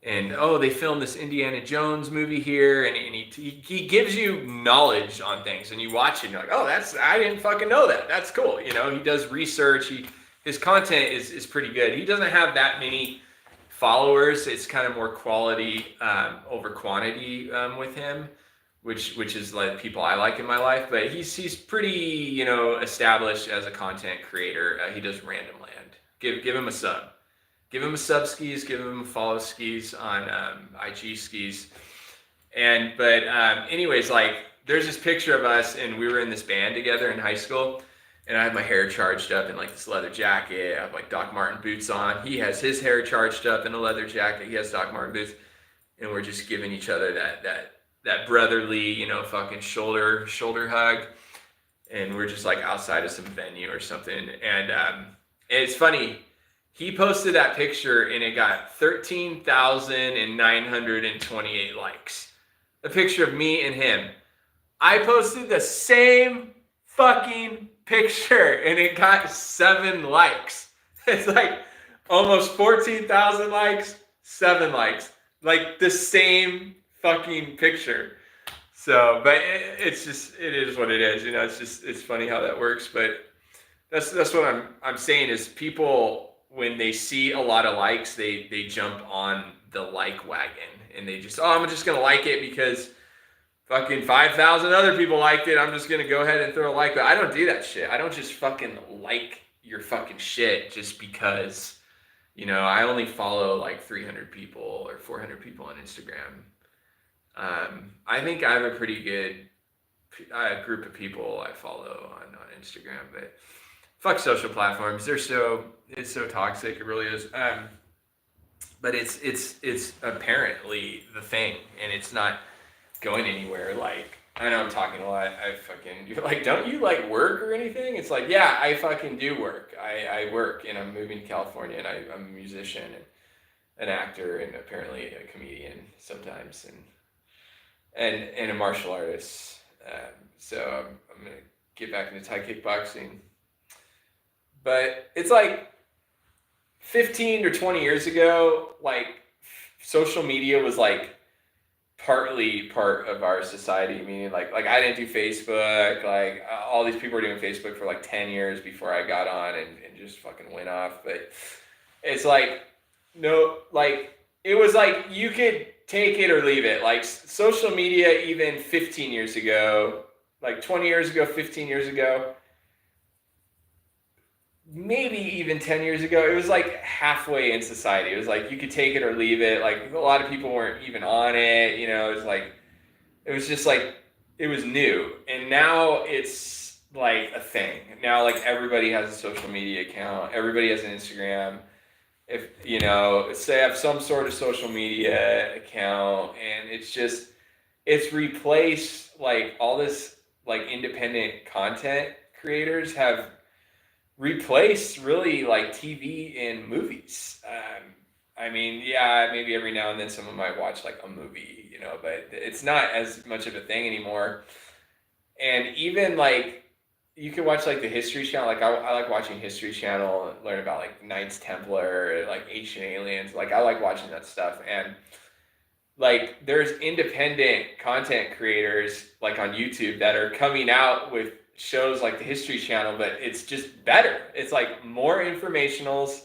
and oh, they filmed this Indiana Jones movie here, and he gives you knowledge on things, and you watch it, and you're like, oh, I didn't fucking know that. That's cool. You know, he does research. His content is pretty good. He doesn't have that many followers. It's kind of more quality over quantity with him, which is like people I like in my life. But he's pretty, you know, established as a content creator. He does Random Land. Give him a sub. Give him a sub, skis. Give him a follow, skis, on IG skis. But anyways, like there's this picture of us, and we were in this band together in high school, and I had my hair charged up in like this leather jacket. I have like Doc Marten boots on. He has his hair charged up in a leather jacket. He has Doc Marten boots, and we're just giving each other that brotherly, you know, fucking shoulder hug, and we're just like outside of some venue or something. And it's funny. He posted that picture and it got 13,928 likes. A picture of me and him. I posted the same fucking picture and it got 7 likes. It's like almost 14,000 likes, 7 likes. Like the same fucking picture. So, but it is what it is. You know, it's funny how that works. But that's what I'm saying is people, when they see a lot of likes, they jump on the like wagon and they just, I'm just going to like it because fucking 5,000 other people liked it. I'm just going to go ahead and throw a like. But I don't do that shit. I don't just fucking like your fucking shit just because, you know, I only follow like 300 people or 400 people on Instagram. I think I have a pretty good group of people I follow on Instagram, but fuck social platforms. It's so toxic. It really is. But it's apparently the thing, and it's not going anywhere. Like, I know I'm talking a lot. You're like, don't you like work or anything? It's like, yeah, I fucking do work. I work, and I'm moving to California, and I'm a musician and an actor, and apparently a comedian sometimes, and a martial artist. So I'm gonna get back into Thai kickboxing. But it's like 15 or 20 years ago, like social media was like partly part of our society. Meaning like I didn't do Facebook. Like all these people were doing Facebook for like 10 years before I got on and just fucking went off. But it's like, no, like it was like you could take it or leave it. Like social media, even 15 years ago, like 20 years ago, 15 years ago, maybe even 10 years ago, it was like halfway in society. It was like you could take it or leave it. Like a lot of people weren't even on it, you know. It was just like it was new. And now it's like a thing. Now like everybody has a social media account, everybody has an Instagram. If you know, say I have some sort of social media account, and it's replaced like all this like independent content creators have replaced really like TV and movies. I mean, yeah, maybe every now and then someone might watch like a movie, you know, but it's not as much of a thing anymore. And even like you can watch like the History Channel. Like I like watching History Channel and learn about like Knights Templar, like ancient aliens. Like I like watching that stuff. And like there's independent content creators like on YouTube that are coming out with shows like the History Channel, but it's just better. It's like more informationals.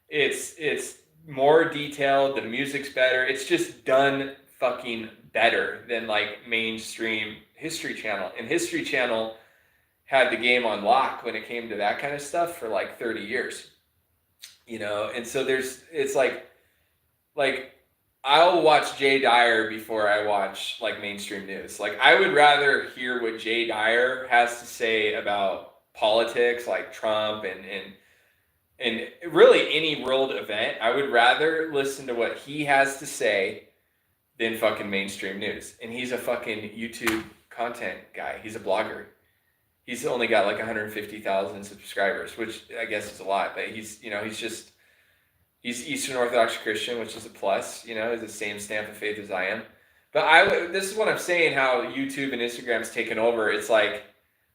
It's more detailed. The music's better. It's just done fucking better than like mainstream History Channel. And History Channel had the game on lock when it came to that kind of stuff for like 30 years, you know? And so it's like I'll watch Jay Dyer before I watch like mainstream news. Like I would rather hear what Jay Dyer has to say about politics, like Trump and really any world event. I would rather listen to what he has to say than fucking mainstream news. And he's a fucking YouTube content guy. He's a blogger. He's only got like 150,000 subscribers, which I guess is a lot, but he's Eastern Orthodox Christian, which is a plus, you know, is the same stamp of faith as I am. But this is what I'm saying, how YouTube and Instagram's taken over. It's like,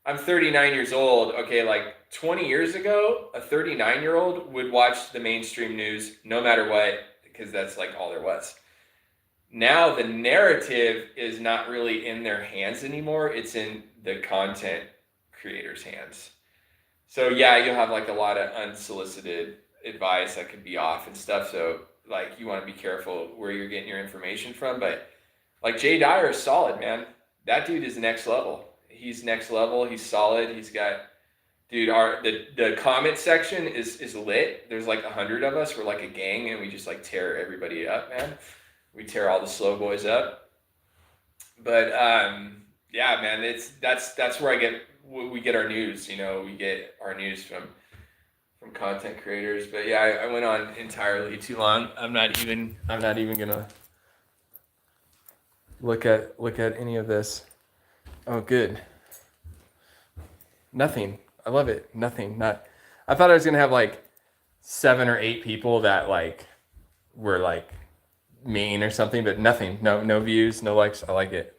I'm 39 years old. Okay, like 20 years ago, a 39-year-old would watch the mainstream news no matter what, because that's like all there was. Now the narrative is not really in their hands anymore. It's in the content creators' hands. So yeah, you'll have like a lot of unsolicited advice that could be off and stuff. So like you want to be careful where you're getting your information from. But like Jay Dyer is solid, man. That dude is next level. He's next level. He's solid. He's got, dude, the comment section is lit. There's like 100 of us. We're like a gang, and we just like tear everybody up, man. We tear all the slow boys up. But yeah, man, that's where we get our news. You know, we get our news from content creators. But yeah, I went on entirely too long. I'm not even gonna look at any of this. Oh, good. Nothing. I love it. Nothing. I thought I was gonna have like 7 or 8 people that like were like mean or something, but nothing. No views, no likes. I like it.